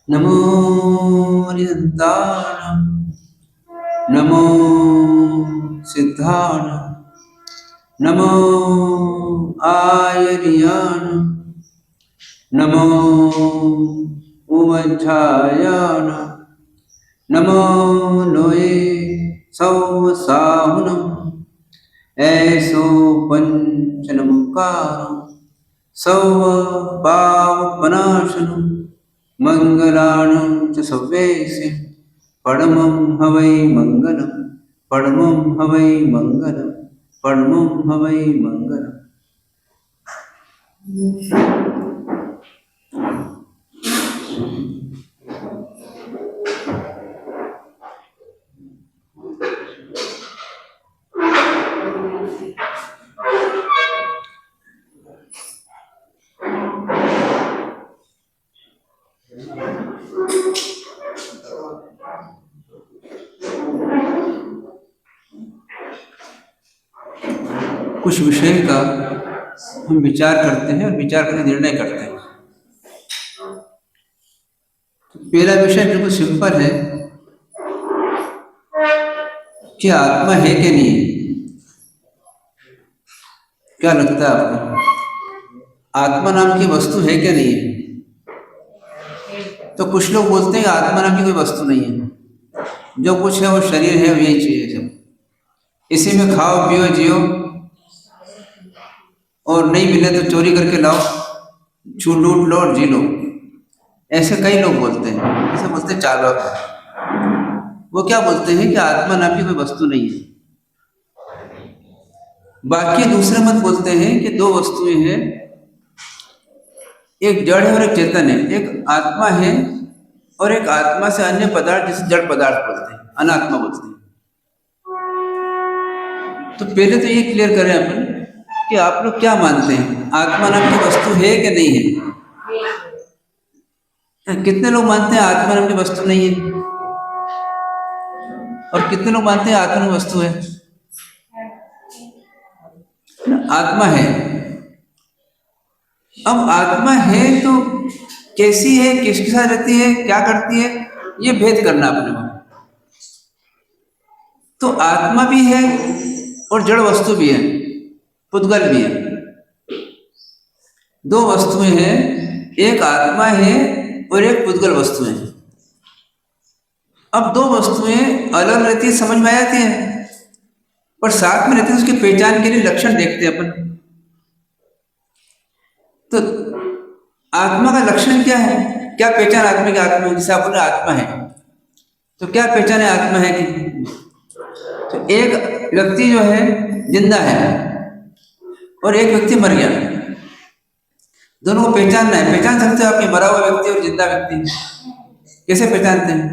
नमो निरंतारण, नमो सिद्धाण, नमो आयर्याण, नमो उमच्छायाण, नमो लोये सौसाहुनम, ऐसो पंचनमुकार सौव पावपनाशनम, मंगलानं च सव्येसे, परमं हवै मंगलम, परमं हवै मंगलम, परमं हवै मंगलम। कुछ विषय का हम विचार करते हैं और विचार करके निर्णय करते हैं। तो पहला विषय बिल्कुल सिंपल है कि आत्मा है कि नहीं। क्या लगता है आपको, आत्मा नाम की वस्तु है कि नहीं है? तो कुछ लोग बोलते हैं आत्मा नाम की कोई वस्तु नहीं है, जो कुछ है वो शरीर है, यही चीज है सब, इसी में खाओ पियो जियो, और नहीं मिले तो चोरी करके लाओ, छू लूट लो और जी लो। ऐसे कई लोग बोलते हैं, ऐसे बोलते हैं चार लोग। वो क्या बोलते हैं कि आत्मा नाम की कोई वस्तु नहीं है। बाकी दूसरे मत बोलते हैं कि दो वस्तुएं हैं, एक जड़ है और एक चेतन है, एक आत्मा है और एक आत्मा से अन्य पदार्थ जिसे जड़ पदार्थ बोलते हैं, अनात्मा बोलते हैं। तो पहले तो ये क्लियर करें अपन कि आप लोग क्या मानते हैं, आत्मा नाम की वस्तु है कि नहीं है? कितने लोग मानते हैं आत्मा नाम की वस्तु नहीं है, और कितने लोग मानते हैं आत्मा नाम की वस्तु है? आत्मा है। अब आत्मा है तो कैसी है, किसके साथ रहती है, क्या करती है, ये भेद करना अपने को। तो आत्मा भी है और जड़ वस्तु भी है, पुद्गल भी है। दो वस्तुएं हैं, एक आत्मा है और एक पुद्गल वस्तु है। अब दो वस्तुएं अलग रहती है, समझ में आती है, पर साथ में रहती है, उसकी पहचान के लिए लक्षण देखते हैं अपन। तो आत्मा का लक्षण क्या है, क्या पहचान आत्मा की? आत्मा जैसे आप बोले आत्मा है, तो क्या पहचान है आत्मा है कि? तो एक व्यक्ति जो है जिंदा है और एक व्यक्ति मर गया, दोनों को पहचानना है। पहचान सकते हो आप मरा हुआ व्यक्ति और जिंदा व्यक्ति? कैसे पहचानते हैं?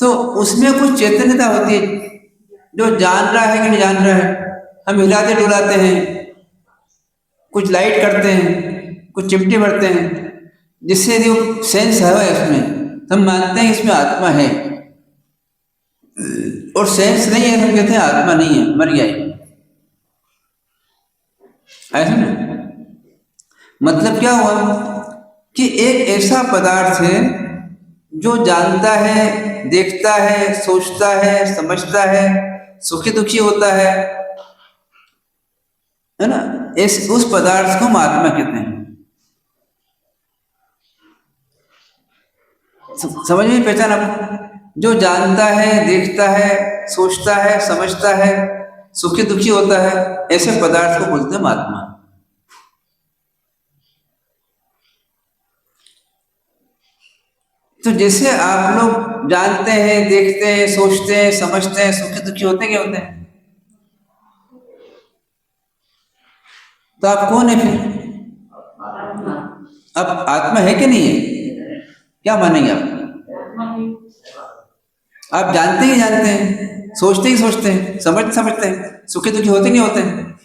तो उसमें कुछ चैतन्यता होती है, जो जान रहा है कि नहीं जान रहा है। हम हिलाते डुलाते हैं, कुछ लाइट करते हैं, कुछ चिमटी भरते हैं, जिससे जो सेंस है इसमें, हम मानते हैं इसमें आत्मा है, और सेंस नहीं है, हम कहते हैं आत्मा नहीं है, मर गया है। ऐसा ना, मतलब क्या हुआ कि एक ऐसा पदार्थ है जो जानता है, देखता है, सोचता है, समझता है, सुखी दुखी होता है ना, उस पदार्थ को हम आत्मा कहते हैं। समझ में पहचान आपको, जो जानता है, देखता है, सोचता है, समझता है, सुखी दुखी होता है, ऐसे पदार्थ को बोलते हैं आत्मा। तो जैसे आप लोग जानते हैं, देखते हैं, सोचते हैं, समझते हैं, सुखी दुखी होते क्या होते हैं, तो आप कौन है फिर? अब आत्मा है कि नहीं है? क्या मानेंगे आप? आप जानते ही जानते हैं, सोचते ही सोचते हैं, समझते हैं, सुखी दुखी होते नहीं होते हैं?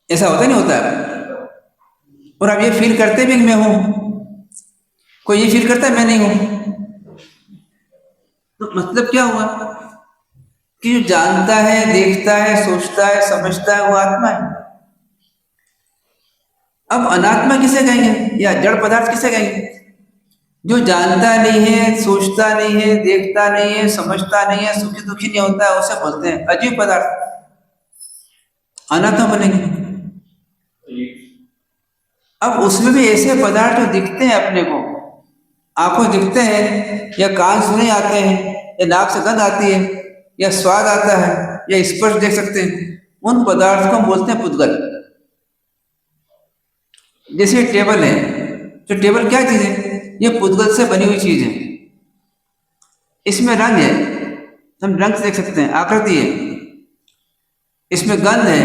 ऐसा होता नहीं होता है? और आप ये फील करते भी कि मैं हूं? कोई ये फील करता है मैं नहीं हूं? तो मतलब क्या हुआ कि जो जानता है, देखता है, सोचता है, समझता है, वो आत्मा है। अब अनात्मा किसे कहेंगे या जड़ पदार्थ किसे कहेंगे? जो जानता नहीं है, सोचता नहीं है, देखता नहीं है, समझता नहीं है, सुखी दुखी नहीं होता है, उसे बोलते हैं अजीब पदार्थ, अनात्मा बनेंगे। अब उसमें भी ऐसे पदार्थ जो दिखते हैं अपने को, आंखों दिखते हैं, या कान सुने आते हैं, या नाक से गंध आती है, या स्वाद आता है, या स्पर्श देख सकते हैं, उन पदार्थ को हम बोलते हैं पुद्गल। जैसे टेबल है, तो टेबल क्या चीज है? ये पुद्गल से बनी हुई चीज है। इसमें रंग है, हम रंग से देख सकते हैं, आकृति है, इसमें गंध है,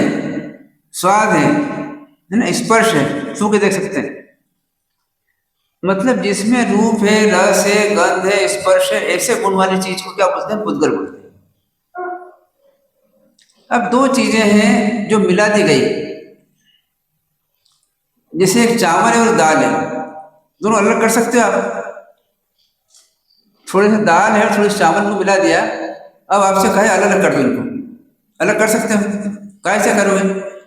स्वाद है ना, स्पर्श है, छू के देख सकते हैं। मतलब जिसमें रूप है, रस है, गंध है, स्पर्श है, ऐसे गुण वाली चीज को क्या बोलते हैं? पुद्गल बोलते हैं। अब दो चीजें हैं जो मिला दी गई, जैसे एक चावल है और दाल है, दोनों अलग कर सकते हो आप? थोड़े से दाल है और थोड़े से चावल को मिला दिया, अब आपसे कहे अलग अलग कर दो इनको, अलग कर सकते हो? कैसे करोगे?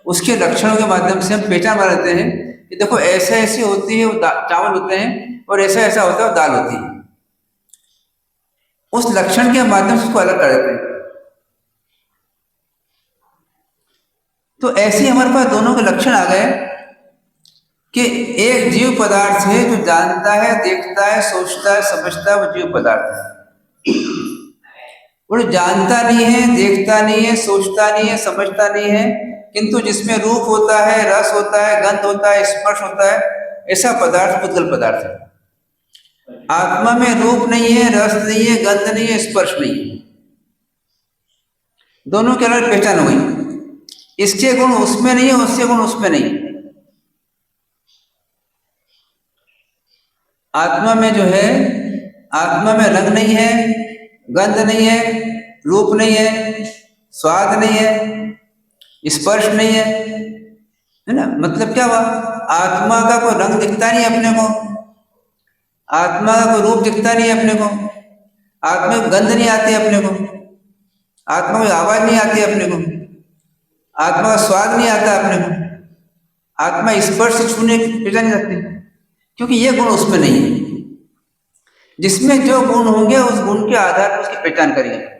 उसके लक्षणों के माध्यम से हम पहचान बना लेते हैं कि देखो ऐसे ऐसी होती है, वो चावल होते हैं, और ऐसा ऐसा होता है, वो दाल होती है। उस लक्षण के माध्यम से उसको अलग कर देते हैं। तो ऐसे हमारे पास दोनों के लक्षण आ गए कि एक जीव पदार्थ है जो जानता है, देखता है, सोचता है, समझता है, वो जीव पदार्थ है। और जानता नहीं है, देखता नहीं है, सोचता नहीं है, समझता नहीं है, किंतु जिसमें रूप होता है, रस होता है, गंध होता है, स्पर्श होता है, ऐसा पदार्थ पुद्गल पदार्थ है। आत्मा में रूप नहीं है, रस नहीं है, गंध नहीं है, स्पर्श नहीं है, दोनों की अलग पहचान हो गई। इसके गुण उसमें नहीं है, उसके गुण उसमें नहीं है। आत्मा में जो है, आत्मा में रंग नहीं है, गंध नहीं है, रूप नहीं है, स्वाद नहीं है, स्पर्श नहीं है ना। मतलब क्या हुआ? आत्मा का कोई रंग दिखता नहीं अपने को, आत्मा का कोई रूप दिखता नहीं अपने को, आत्मा को गंध नहीं आती अपने को, आत्मा को आवाज नहीं आती अपने को, आत्मा का स्वाद नहीं आता अपने को, आत्मा स्पर्श से छूने पहचान नहीं सकती, क्योंकि ये गुण उसमें नहीं है। जिसमें जो गुण होंगे उस गुण के आधार पर उसकी पहचान करेंगे।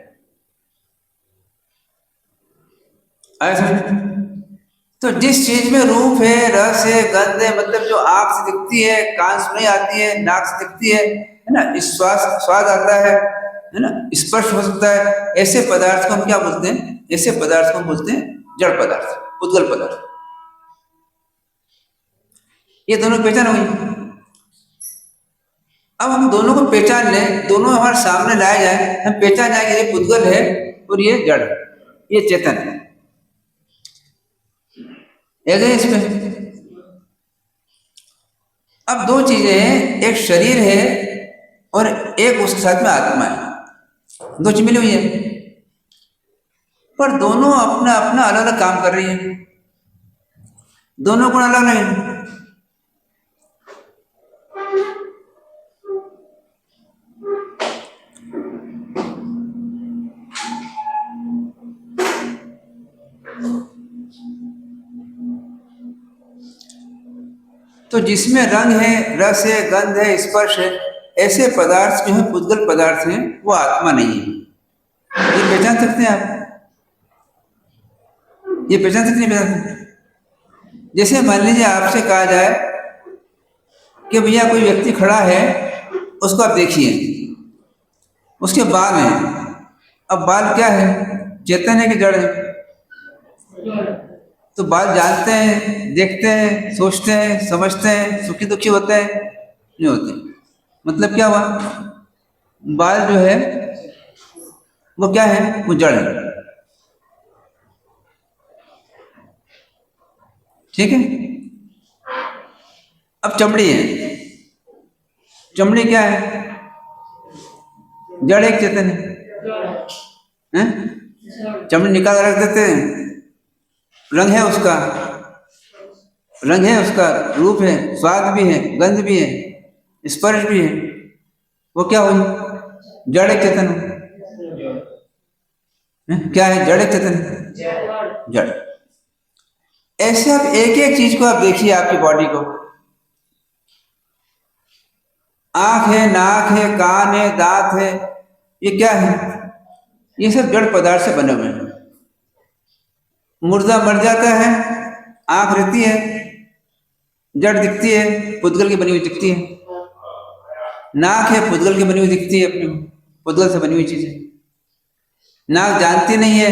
ऐसा तो जिस चीज में रूप है, रस है, गंध है, मतलब जो आंख से दिखती है, कान से नहीं आती है, नाक से दिखती है ना, स्वाद आता है ना, स्पर्श हो सकता है, ऐसे पदार्थ को हम क्या बोलते हैं? ऐसे पदार्थ को हम बोलते हैं जड़ पदार्थ, पुद्गल पदार्थ। ये दोनों पहचान हो गई। अब हम दोनों को पहचान लें, दोनों हमारे सामने लाए जाए, हम पहचान जाएंगे ये पुद्गल है और ये जड़, ये चेतन है। इसमें अब दो चीजें हैं, एक शरीर है और एक उसके साथ में आत्मा है, दो चीज मिली हुई है, पर दोनों अपना अपना अलग अलग काम कर रही है, दोनों गुण अलग अलग है। तो जिसमें रंग है, रस है, गंध है, स्पर्श है, ऐसे पदार्थ जो है पुद्गल पदार्थ हैं, वो आत्मा नहीं है। ये पहचान सकते हैं आप? ये पहचान सकते हैं? पहचान सकते? जैसे मान लीजिए आपसे कहा जाए कि भैया कोई व्यक्ति खड़ा है, उसको आप देखिए, उसके बाल हैं। अब बाल क्या है, चेतन है कि जड़ है? तो बाल जानते हैं, देखते हैं, सोचते हैं, समझते हैं, सुखी दुखी होते हैं? नहीं होते। मतलब क्या हुआ, बाल जो है वो क्या है, वो जड़ है। ठीक है। अब चमड़ी है, चमड़ी क्या है, जड़ एक चेतन है? चमड़ी निकाल रख देते हैं, रंग है उसका, रंग है उसका, रूप है, स्वाद भी है, गंध भी है, स्पर्श भी है, वो क्या हुई, जड़ एक चेतन है। क्या है, जड़ एक चेतन, जड़। ऐसे आप एक एक चीज को आप देखिए, आपकी बॉडी को, आंख है, नाक है, कान है, दांत है, ये क्या है, ये सब जड़ पदार्थ से बने हुए हैं। मुर्दा मर जाता है, आंख रहती है, जड़ दिखती है, पुद्गल की बनी हुई दिखती है। नाक है, पुद्गल की बनी हुई दिखती है, अपनी पुद्गल से बनी हुई चीज है। नाक जानती नहीं है,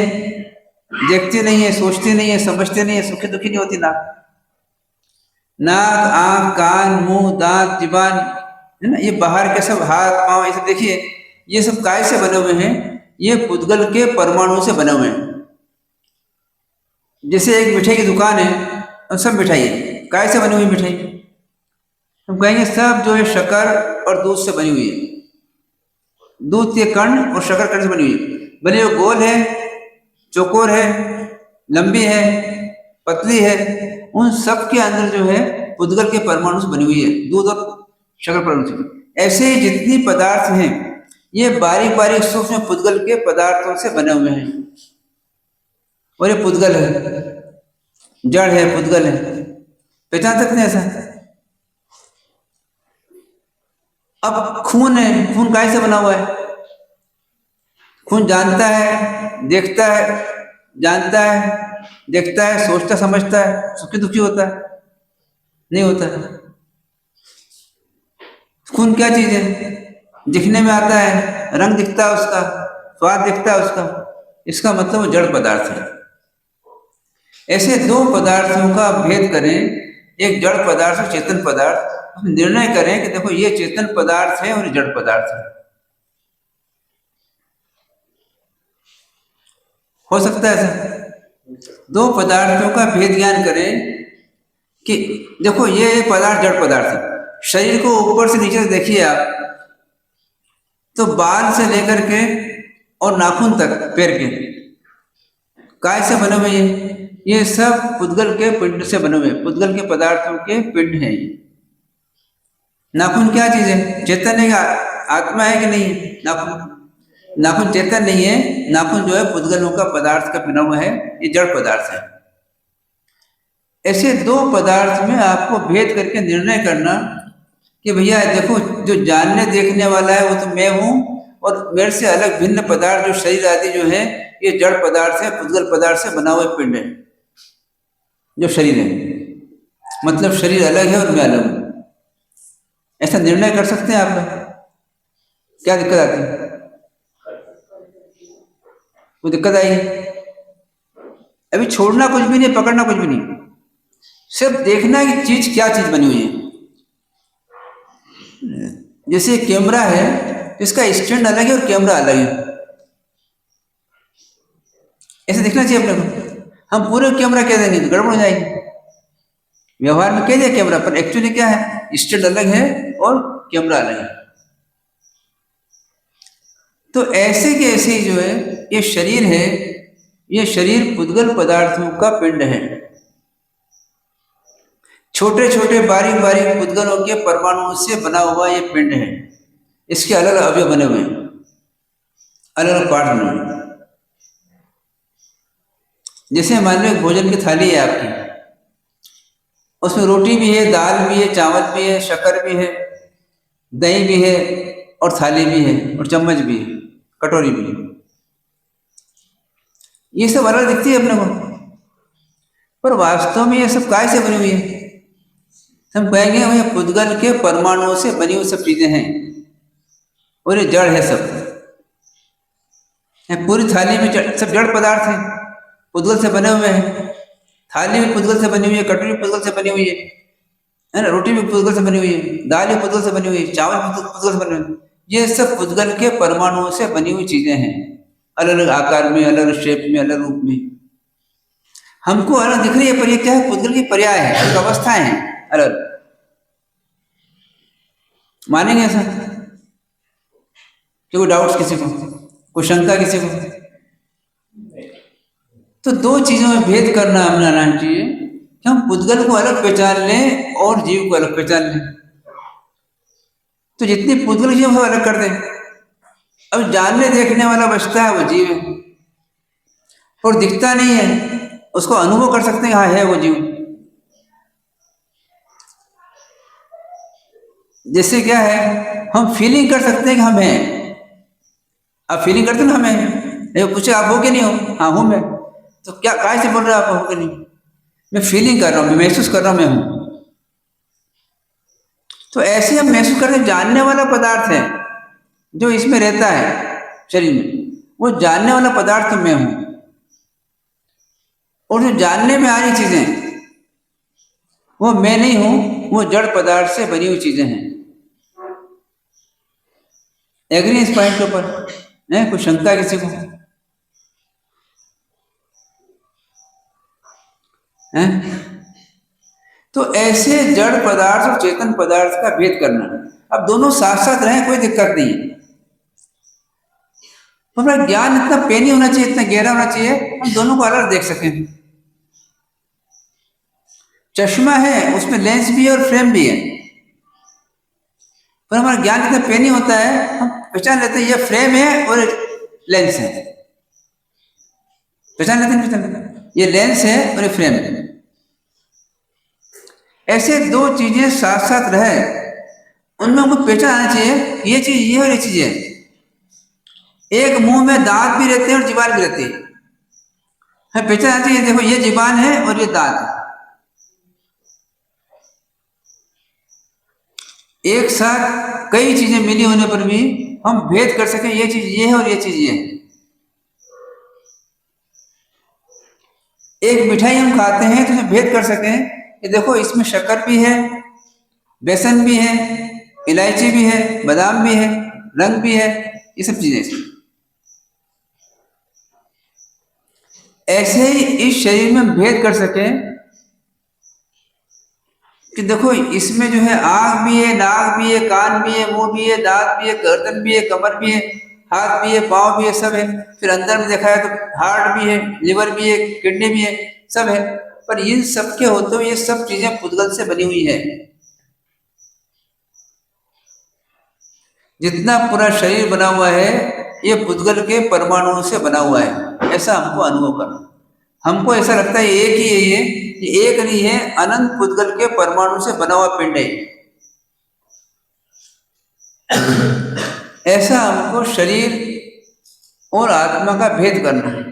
देखती नहीं है, सोचती नहीं है, समझती नहीं है, सुखी दुखी नहीं होती नाक। नाक, आंख, कान, मुंह, दांत, जीवान है ना, ये बाहर के सब हाथ पांव, ये सब देखिए, ये सब काय से बने हुए हैं, ये पुद्गल के परमाणु से बने हुए हैं। जैसे एक मिठाई की दुकान है, और सब मिठाई है, काय से बनी हुई मिठाई? हम कहेंगे सब जो है शक्कर और दूध से बनी हुई है, दूध के कण और शक्कर कण से बनी हुई है। भले वो गोल है, चौकोर है, लंबी है, पतली है, उन सब के अंदर जो है पुद्गल के परमाणु से बनी हुई है, दूध और शक्कर परमाणु से। ऐसे ही जितनी पदार्थ हैं, ये बारीक बारीक सूक्ष्म पुद्गल के पदार्थों से बने हुए हैं, और ये पुद्गल है, जड़ है, पुद्गल है। पहचान सकते हैं ऐसा? अब खून है, खून काय से बना हुआ है? खून जानता है, देखता है, जानता है, देखता है, सोचता समझता है, सुखी दुखी होता है? नहीं होता है। खून क्या चीज है, दिखने में आता है, रंग दिखता है उसका, स्वाद दिखता है उसका, इसका मतलब वो जड़ पदार्थ है। ऐसे दो पदार्थों का भेद करें, एक जड़ पदार्थ और चेतन पदार्थ, निर्णय करें कि देखो ये चेतन पदार्थ है और ये जड़ पदार्थ है। हो सकता है ऐसा? दो पदार्थों का भेद ज्ञान करें कि देखो ये पदार्थ जड़ पदार्थ है। शरीर को ऊपर से नीचे से देखिए आप, तो बाल से लेकर के और नाखून तक पैर के काय से बने हुए हैं? ये सब पुद्गल के पिंड से बने हुए, पुद्गल के पदार्थों के पिंड हैं। नाखून क्या चीज है, चेतन है, आत्मा है कि नहीं? नाखून, नाखून चेतन नहीं है, नाखून जो है पुद्गलों का पदार्थ का बना हुआ है, ये जड़ पदार्थ है। ऐसे दो पदार्थ में आपको भेद करके निर्णय करना कि भैया देखो जो जानने देखने वाला है वो तो मैं हूँ, और मेरे से अलग भिन्न पदार्थ जो शरीर आदि जो है ये जड़ पदार्थ है, पुद्गल पदार्थ से बना हुआ पिंड है जो शरीर है। मतलब शरीर अलग है और मैं अलग हूँ। ऐसा निर्णय कर सकते हैं आप लोग? क्या दिक्कत आती है? वो दिक्कत आई? अभी छोड़ना कुछ भी नहीं, पकड़ना कुछ भी नहीं, सिर्फ देखना कि चीज क्या चीज बनी हुई है। जैसे कैमरा है, इसका स्टैंड अलग है और कैमरा अलग है, ऐसे दिखना चाहिए अपने को। हम पूरे कैमरा कह देंगे तो गड़बड़ हो जाएगी। व्यवहार में कह दिया कैमरा, पर एक्चुअली क्या है, स्टैंड अलग है और कैमरा अलग है। तो ऐसे के ऐसे जो है ये शरीर है, ये शरीर पुद्गल पदार्थों का पिंड है। छोटे छोटे बारीक बारीक पुद्गलों के परमाणुओं से बना हुआ ये पिंड है। इसके अलग अलग अवयव बने हुए हैं, अलग अलग पार्ट बने हुए हैं। जैसे मान लो भोजन की थाली है आपकी, उसमें रोटी भी है, दाल भी है, चावल भी है, शक्कर भी है, दही भी है, और थाली भी है, और चम्मच भी है, कटोरी भी है। ये सब अलग दिखती है अपने को, पर वास्तव में ये सब काय से बनी हुई है? तो हम कहेंगे भैया पुद्गल के परमाणुओं से बनी हुई सब चीजें हैं और ये जड़ है सब। पूरी थाली में सब जड़ पदार्थ हैं, पुद्गल से बने हुए हैं। थाली भी पुद्गल से बनी हुई है, कटोरी भी पुद्गल से बनी हुई है ना, रोटी भी पुद्गल से बनी हुई है, दाल भी पुद्गल से बनी हुई है, चावल भी पुद्गल से बने हुए हैं। ये सब पुद्गल के परमाणुओं से बनी हुई चीजें हैं, अलग अलग आकार में, अलग अलग शेप में, अलग रूप में। हमको अलग दिख रही है, पर ये क्या है? पुद्गल की पर्याय है, एक अवस्थाएं हैं अलग। मानेंगे ऐसा? कि कोई डाउट्स किसी को, कोई शंका किसी को? तो दो चीजों में भेद करना हमें आना चाहिए कि हम पुद्गल को अलग पहचान लें और जीव को अलग पहचान लें। तो जितनी पुद्गल जीव वो अलग कर दें। अब जानने देखने वाला बचता है, वो जीव है और दिखता नहीं है, उसको अनुभव कर सकते हैं, हाँ है वो जीव। जैसे क्या है, हम फीलिंग कर सकते हैं कि हम हैं। आप फीलिंग करते ना, हम हैं। पूछे आप हो कि नहीं हो? हाँ हूं मैं। तो क्या काय से बोल रहे हो आप हो कि नहीं? मैं फीलिंग कर रहा हूं, मैं महसूस कर रहा हूं, मैं हूं। तो ऐसे हम महसूस करते, जानने वाला पदार्थ है जो इसमें रहता है शरीर में, वो जानने वाला पदार्थ तो मैं हूं। और जो जानने में आ रही चीजें वो मैं नहीं हूं, वो जड़ पदार्थ से बनी हुई चीजें हैं। एग्री इस पॉइंट के ऊपर? नहीं कोई शंका किसी को है? तो ऐसे जड़ पदार्थ और चेतन पदार्थ का भेद करना, अब दोनों साथ साथ रहें कोई दिक्कत नहीं है। तो हमारा ज्ञान इतना पेनी होना चाहिए, इतना गहरा होना चाहिए, हम दोनों को अलग देख सकें। चश्मा है, उसमें लेंस भी है और फ्रेम भी है, पर हमारा ज्ञान इतना पेनी होता है, हम पहचान लेते हैं ये फ्रेम है और लेंस है। पहचान लेते हैं, पहचान लेते ये लेंस है और ये फ्रेम है। ऐसे दो चीजें साथ साथ रहे, उनमें हमको पहचान आना चाहिए, ये चीज ये और ये चीज है। एक मुंह में दांत भी रहते हैं और जीवान भी रहती है, हमें पहचान आना चाहिए, देखो ये जीवान है और ये दांत है। एक साथ कई चीजें मिली होने पर भी हम भेद कर सकें, ये चीज ये है और ये चीज ये है। एक मिठाई हम खाते हैं तो भेद कर सकें कि देखो इसमें शक्कर भी है, बेसन भी है, इलायची भी है, बादाम भी है, रंग भी है, ये सब चीजें। ऐसे ही इस शरीर में भेद कर सकें कि देखो इसमें जो है आंख भी है, नाक भी है, कान भी है, मुंह भी है, दांत भी है, गर्दन भी है, कमर भी है, हाथ भी है, पाँव भी है, सब है। फिर अंदर में देखा है तो हार्ट भी है, लिवर भी है, किडनी भी है, सब है। पर इन सब के होते हुए ये सब चीजें पुद्गल से बनी हुई है। जितना पूरा शरीर बना हुआ है ये पुद्गल के परमाणुओं से बना हुआ है, ऐसा हमको अनुभव करना। हमको ऐसा लगता है एक ही है, ये एक नहीं है, अनंत पुद्गल के परमाणु से बना हुआ पिंड है। ऐसा हमको शरीर और आत्मा का भेद करना है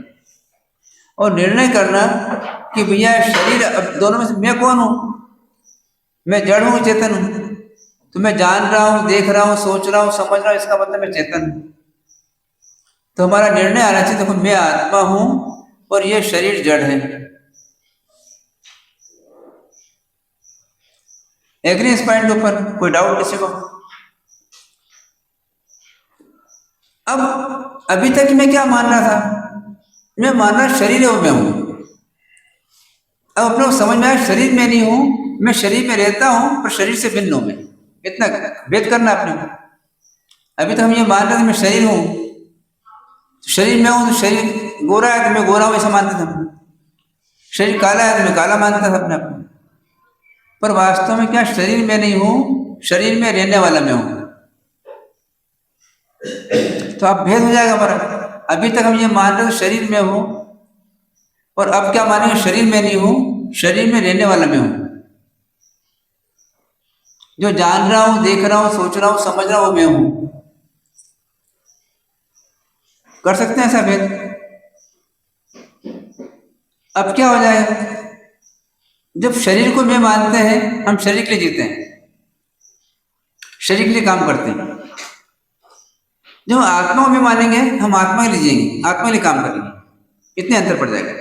और निर्णय करना कि भैया शरीर, अब दोनों में से मैं कौन हूं? मैं जड़ हूं, चेतन हूं? तो मैं जान रहा हूं, देख रहा हूं, सोच रहा हूं, समझ रहा हूं, इसका मतलब मैं चेतन हूं। तो हमारा निर्णय आना चाहिए, देखो मैं आत्मा हूं और ये शरीर जड़ है। एग्री इस पॉइंट के ऊपर? कोई डाउट किसी को? अब अभी तक मैं क्या मान रहा था? मैं मान रहा शरीर है वो मैं हूं। अब अपने को समझ में आया शरीर में नहीं हूं, मैं शरीर में रहता हूं पर शरीर से भिन्न हूं मैं। इतना भेद करना अपने को। अभी तक हम ये मान रहे थे मैं शरीर हूं, तो शरीर में हूं, तो शरीर गोरा है तो मैं गोरा हूं ऐसा मानते थे। शरीर काला है तो मैं काला मानता था अपने आप। पर वास्तव में क्या शरीर में नहीं हूं, शरीर में रहने वाला मैं हूं। तो अब भेद हो जाएगा हमारा। अभी तक हम ये मान रहे थे शरीर में हूं, और अब क्या मानेंगे शरीर में नहीं हूं, शरीर में रहने वाला मैं हूं। जो जान रहा हूं, देख रहा हूं, सोच रहा हूं, समझ रहा हूं, वो मैं हूं। कर सकते हैं ऐसा भेद? अब क्या हो जाएगा? जब शरीर को मैं मानते हैं, हम शरीर के लिए जीते हैं, शरीर के लिए काम करते हैं। जब आत्मा को मैं मानेंगे, हम आत्मा के लिए जिएंगे, आत्मा के लिए काम करेंगे। इतने अंतर पड़ जाएगा।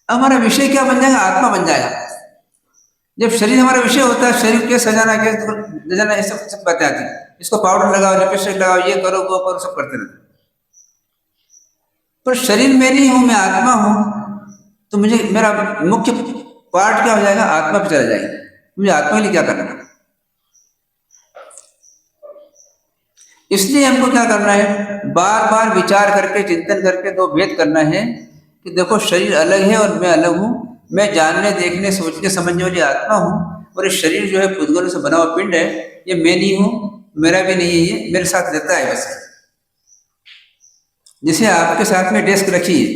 अब हमारा विषय क्या बन जाएगा? आत्मा बन जाएगा। जब शरीर हमारा विषय होता है, शरीर के सजाना के सजाना, ये सब बातें आती हैं। इसको पाउडर लगाओ, लिपस्टिक लगाओ, ये करो वो करो, सब करते रहते। पर शरीर में नहीं हूं, मैं आत्मा हूं, तो मुझे मेरा मुख्य पार्ट क्या हो जाएगा? आत्मा पे चला जाएगा। मुझे आत्मा के लिए क्या करना है? इसलिए हमको क्या करना है? बार बार विचार करके, चिंतन करके दो भेद करना है कि देखो, शरीर अलग है और मैं अलग हूं। मैं जानने, देखने, सोचने, समझने वाली आत्मा हूं, और ये शरीर जो है पुद्गलों से बना हुआ पिंड है, ये मैं नहीं हूं, मेरा भी नहीं है, ये मेरे साथ रहता है बस। जैसे आपके साथ में डेस्क रखी है,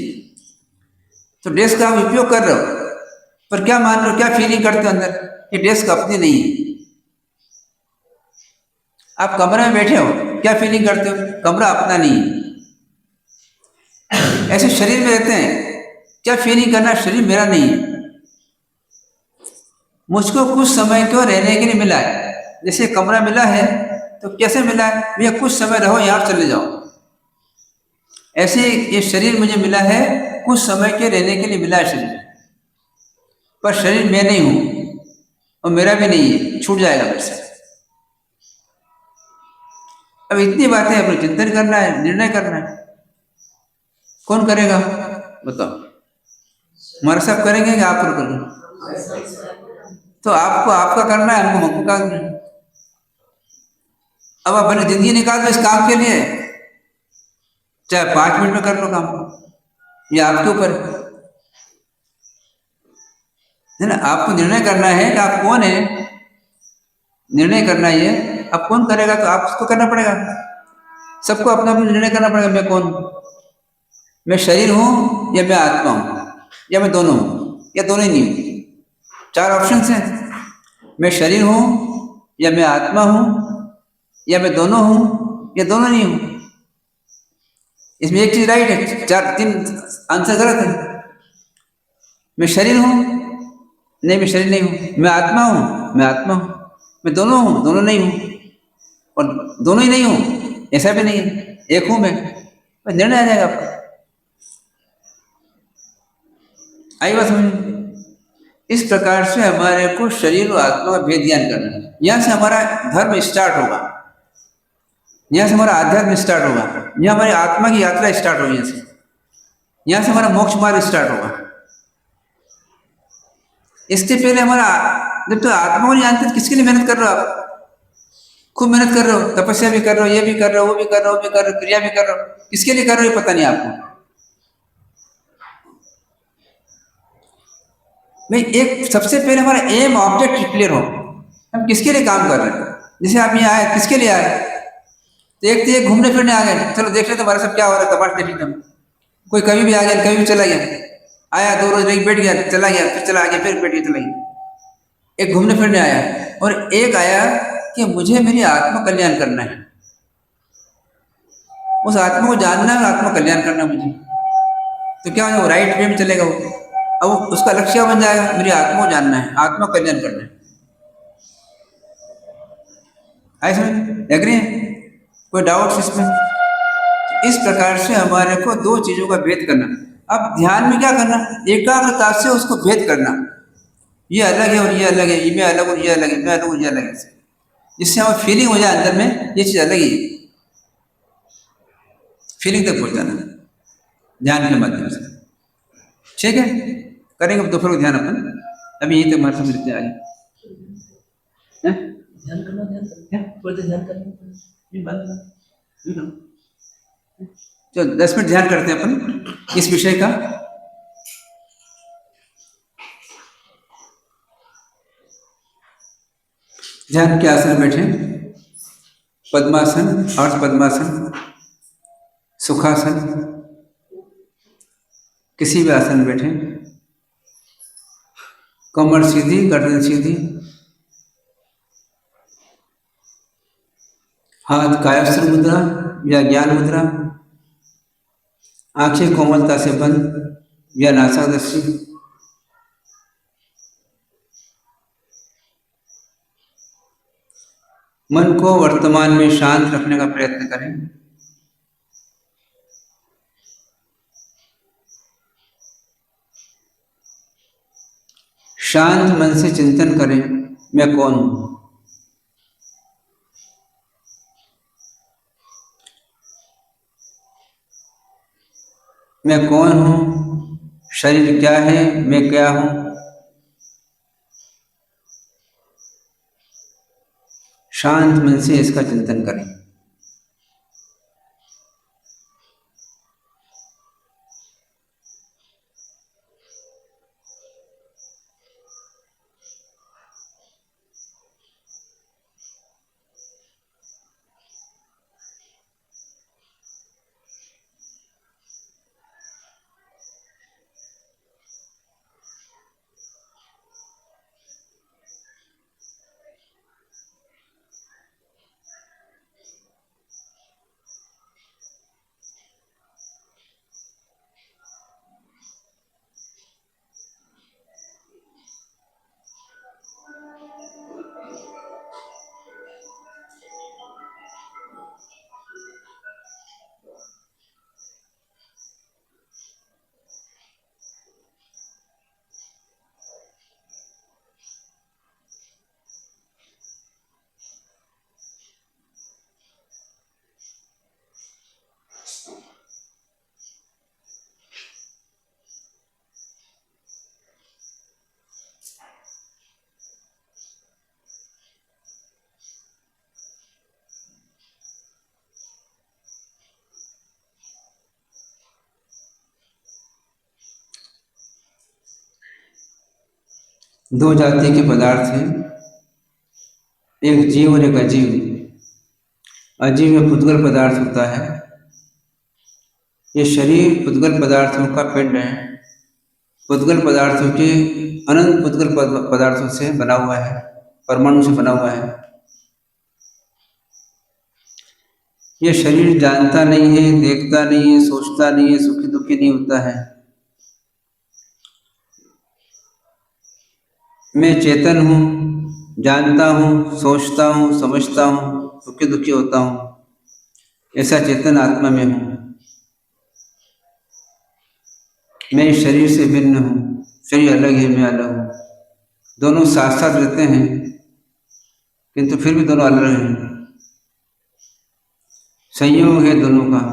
तो डेस्क का आप उपयोग कर रहे हो, पर क्या मान रहे हो, क्या फीलिंग करते हो अंदर? ये डेस्क अपनी नहीं है। आप कमरे में बैठे हो, क्या फीलिंग करते हो? कमरा अपना नहीं है। ऐसे शरीर में रहते हैं, क्या फीलिंग करना? शरीर मेरा नहीं है। मुझको कुछ समय क्यों रहने के लिए मिला है। जैसे कमरा मिला है, तो कैसे मिला है? भैया कुछ समय रहो, यहाँ चले जाओ। ऐसे ये शरीर मुझे मिला है, कुछ समय के रहने के लिए मिला है शरीर, पर शरीर मैं नहीं हूं और मेरा भी नहीं है, छूट जाएगा मेरे से। अब इतनी बातें अपने चिंतन करना है, निर्णय करना है। कौन करेगा बताओ? हमारे सब करेंगे कि आप करेंगे? तो आपको आपका करना है, हमको हमको करना है। अब आप अपनी जिंदगी निकाल दो इस काम के लिए, चाहे 5 मिनट में कर लो काम, ये आपके ऊपर है ना। आपको निर्णय करना है कि आप कौन है, निर्णय करना है। अब कौन करेगा? तो आप उसको करना पड़ेगा। सबको अपना अपना निर्णय करना पड़ेगा। मैं कौन हूं? मैं शरीर हूं या मैं आत्मा हूं, या मैं दोनों हूं, या दोनों ही नहीं हूं। 4 ऑप्शन हैं। मैं शरीर हूं या मैं आत्मा हूं, या मैं दोनों हूं या दोनों नहीं हूं। इसमें एक चीज राइट है, 3 आंसर गलत है। मैं शरीर हूं, नहीं मैं शरीर नहीं हूं। मैं आत्मा हूं, मैं आत्मा हूं। मैं दोनों हूं, दोनों नहीं हूं। और दोनों ही नहीं हूं, ऐसा भी नहीं है, एक हूं मैं। निर्णय आ जाएगा आपका। आई बात समझ? इस प्रकार से हमारे को शरीर और आत्मा का भेद ज्ञान करना है। यहां से हमारा धर्म स्टार्ट होगा, यहां से हमारा आध्यात्म स्टार्ट होगा, यहां हमारी आत्मा की यात्रा स्टार्ट होगी। यहां से हमारा मोक्ष मार्ग स्टार्ट होगा। इससे पहले हमारा, जब तो आत्मा को नहीं जानते, किसके लिए मेहनत कर रहे हो आप? खूब मेहनत कर रहे हो, तपस्या भी कर रहे हो, ये भी कर रहे हो, वो भी कर रहे हो, वो भी कर रहे हो, क्रिया भी कर रहे हो। किसके लिए कर रहे हो पता नहीं आपको। भाई एक सबसे पहले हमारा एम ऑब्जेक्ट क्लियर हो, हम किसके लिए काम कर रहे हैं। जैसे आप यहाँ आए, किसके लिए आए? तो एक तो ये घूमने फिरने आ गए, चलो देख लेते हमारे सब क्या हो रहा है, तमाशा देख लेते हम। कोई कभी भी आ गया, कभी भी चला गया, आया 2 रोज रही, बैठ गया, चला गया, फिर चला गया, फिर बैठ गया, चला गया। एक घूमने फिरने आया, और एक आया कि मुझे मेरी आत्मा कल्याण करना है। उस आत्मा को जानना है, आत्मा कल्याण करना है मुझे। तो क्या हो, राइट वे में चलेगा वो। अब उसका लक्ष्य बन जाएगा, मेरी आत्मा को जानना है, आत्मा कल्याण करना है। ऐसा एग्री है? कोई डाउट इसमें? इस प्रकार से हमारे को 2 चीजों का भेद करना। अब ध्यान में क्या करना? एकाग्रता से उसको भेद करना। ये अलग है और ये अलग है, ये मैं अलग और ये अलग है, मैं अलग और ये अलग है। जिससे हमें फीलिंग हो जाए अंदर में ये चीज अलग ही है। फीलिंग तक पहुंच जाना ध्यान के माध्यम से। ठीक है, करेंगे दोपहर को ध्यान अपन। अभी यही तक हमारे समझ लेते आगे। ध्यान करना, ध्यान करना। तो 10 मिनट ध्यान करते हैं अपन इस विषय का। ध्यान के आसन बैठे, पद्मासन, अर्ध पद्मासन, सुखासन, किसी भी आसन में बैठे। कमर सीधी, गर्दन सीधी, हाथ कायस्थ मुद्रा या ज्ञान मुद्रा, आंखें कोमलता से बंद या नासादृष्टि। मन को वर्तमान में शांत रखने का प्रयत्न करें। शांत मन से चिंतन करें, मैं कौन हूं। मैं कौन हूं, शरीर क्या है, मैं क्या हूं। शांत मन से इसका चिंतन करें। दो जाति के पदार्थ हैं, एक जीव और एक अजीव। अजीव में पुद्गल पदार्थ होता है। ये शरीर पुद्गल पदार्थों का पिंड है। पुद्गल पदार्थों के अनंत पुद्गल पदार्थों से बना हुआ है, परमाणु से बना हुआ है। ये शरीर जानता नहीं है, देखता नहीं है, सोचता नहीं है, सुखी दुखी नहीं होता है। मैं चेतन हूँ, जानता हूँ, सोचता हूँ, समझता हूँ, सुखी दुखी होता हूँ। ऐसा चेतन आत्मा में हूँ। मैं इस शरीर से भिन्न हूँ, शरीर अलग है, मैं अलग हूँ। दोनों साथ साथ रहते हैं, किंतु फिर भी दोनों अलग हैं। संयोग है दोनों का।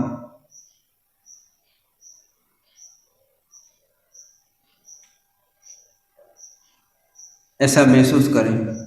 ऐसा महसूस करें।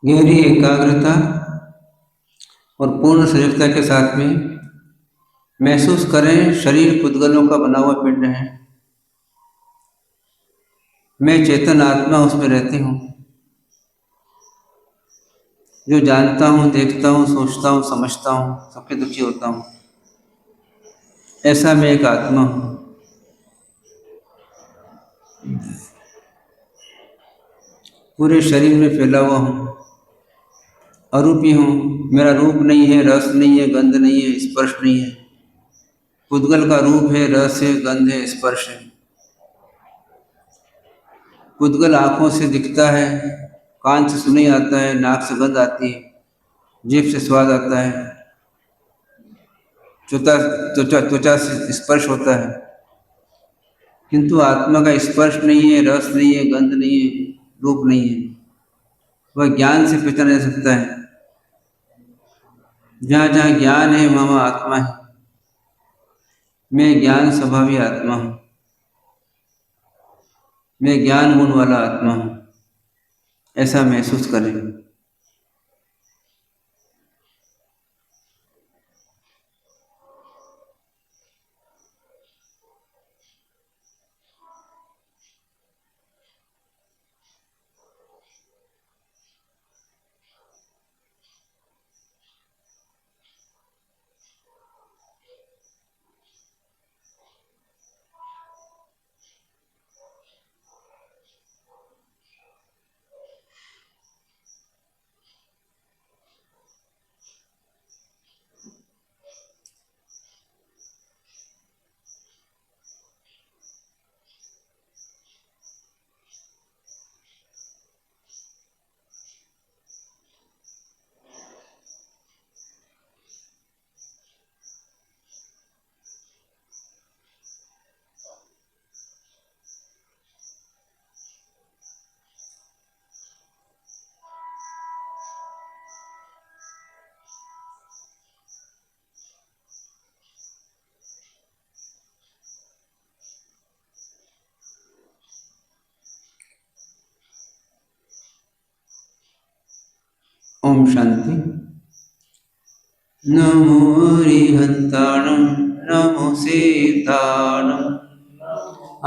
गहरी एकाग्रता और पूर्ण सजगता के साथ में महसूस करें शरीर पुद्गलों का बना हुआ पिंड है, मैं चेतन आत्मा उसमें रहती हूँ, जो जानता हूँ, देखता हूँ, सोचता हूँ, समझता हूँ, सबके दुखी होता हूँ, ऐसा मैं एक आत्मा हूँ। पूरे शरीर में फैला हुआ हूँ, अरूपी हूँ, मेरा रूप नहीं है, रस नहीं है, गंध नहीं है, स्पर्श नहीं है। पुद्गल का रूप है, रस है, गंध है, स्पर्श है। पुद्गल आँखों से दिखता है, कान से सुनाई आता है, नाक से गंध आती है, जीभ से स्वाद आता है, त्वचा से स्पर्श होता है। किंतु आत्मा का स्पर्श नहीं है, रस नहीं है, गंध नहीं है, रूप नहीं है। वह ज्ञान से पहचाना जा सकता है। जहाँ जहाँ ज्ञान है वहाँ वहाँ आत्मा है। मैं ज्ञान स्वभावी आत्मा हूँ, मैं ज्ञान गुण वाला आत्मा हूँ, ऐसा महसूस करें। ओम शांति। नमो हरिहंताणं, नमो सीताणं,